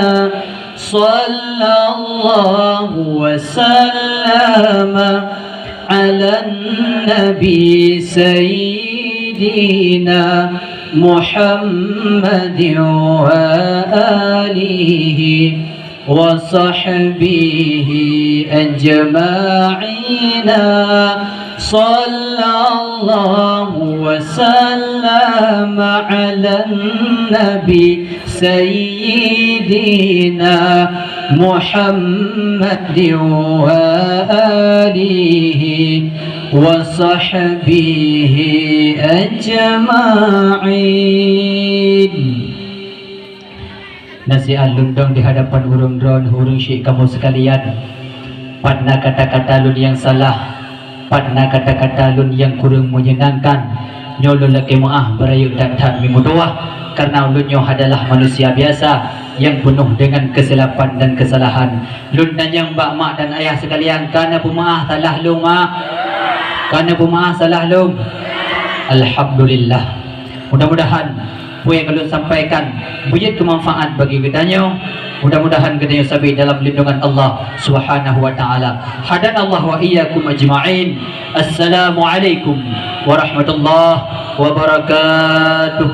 صلى الله وسلم على النبي سيدنا محمد وآله وصحبه أجمعين. صلى الله وسلم على النبي سيدنا محمد وآله وصحبه أجمعين. Nasihat lundang di hadapan hurung drone hurung syik kamu sekalian. Padna kata-kata lun yang salah, padna kata-kata lun yang kurang menyenangkan. Nyolun laki maaf berayu dan tak mimudoah, karena ulunyo adalah manusia biasa yang penuh dengan kesilapan dan kesalahan. Lun dan yang bak mak dan ayah sekalian, karena pemaaf salah lum mak, karena pemaaf salah lum. Alhamdulillah. Mudah-mudahan apa yang kalian sampaikan bujit kemanfaat bagi kitanya. Mudah-mudahan kita sabi dalam lindungan Allah Subhanahu wa taala. Hadan Allah wa iyyakum ajma'in. Assalamualaikum warahmatullahi wabarakatuh.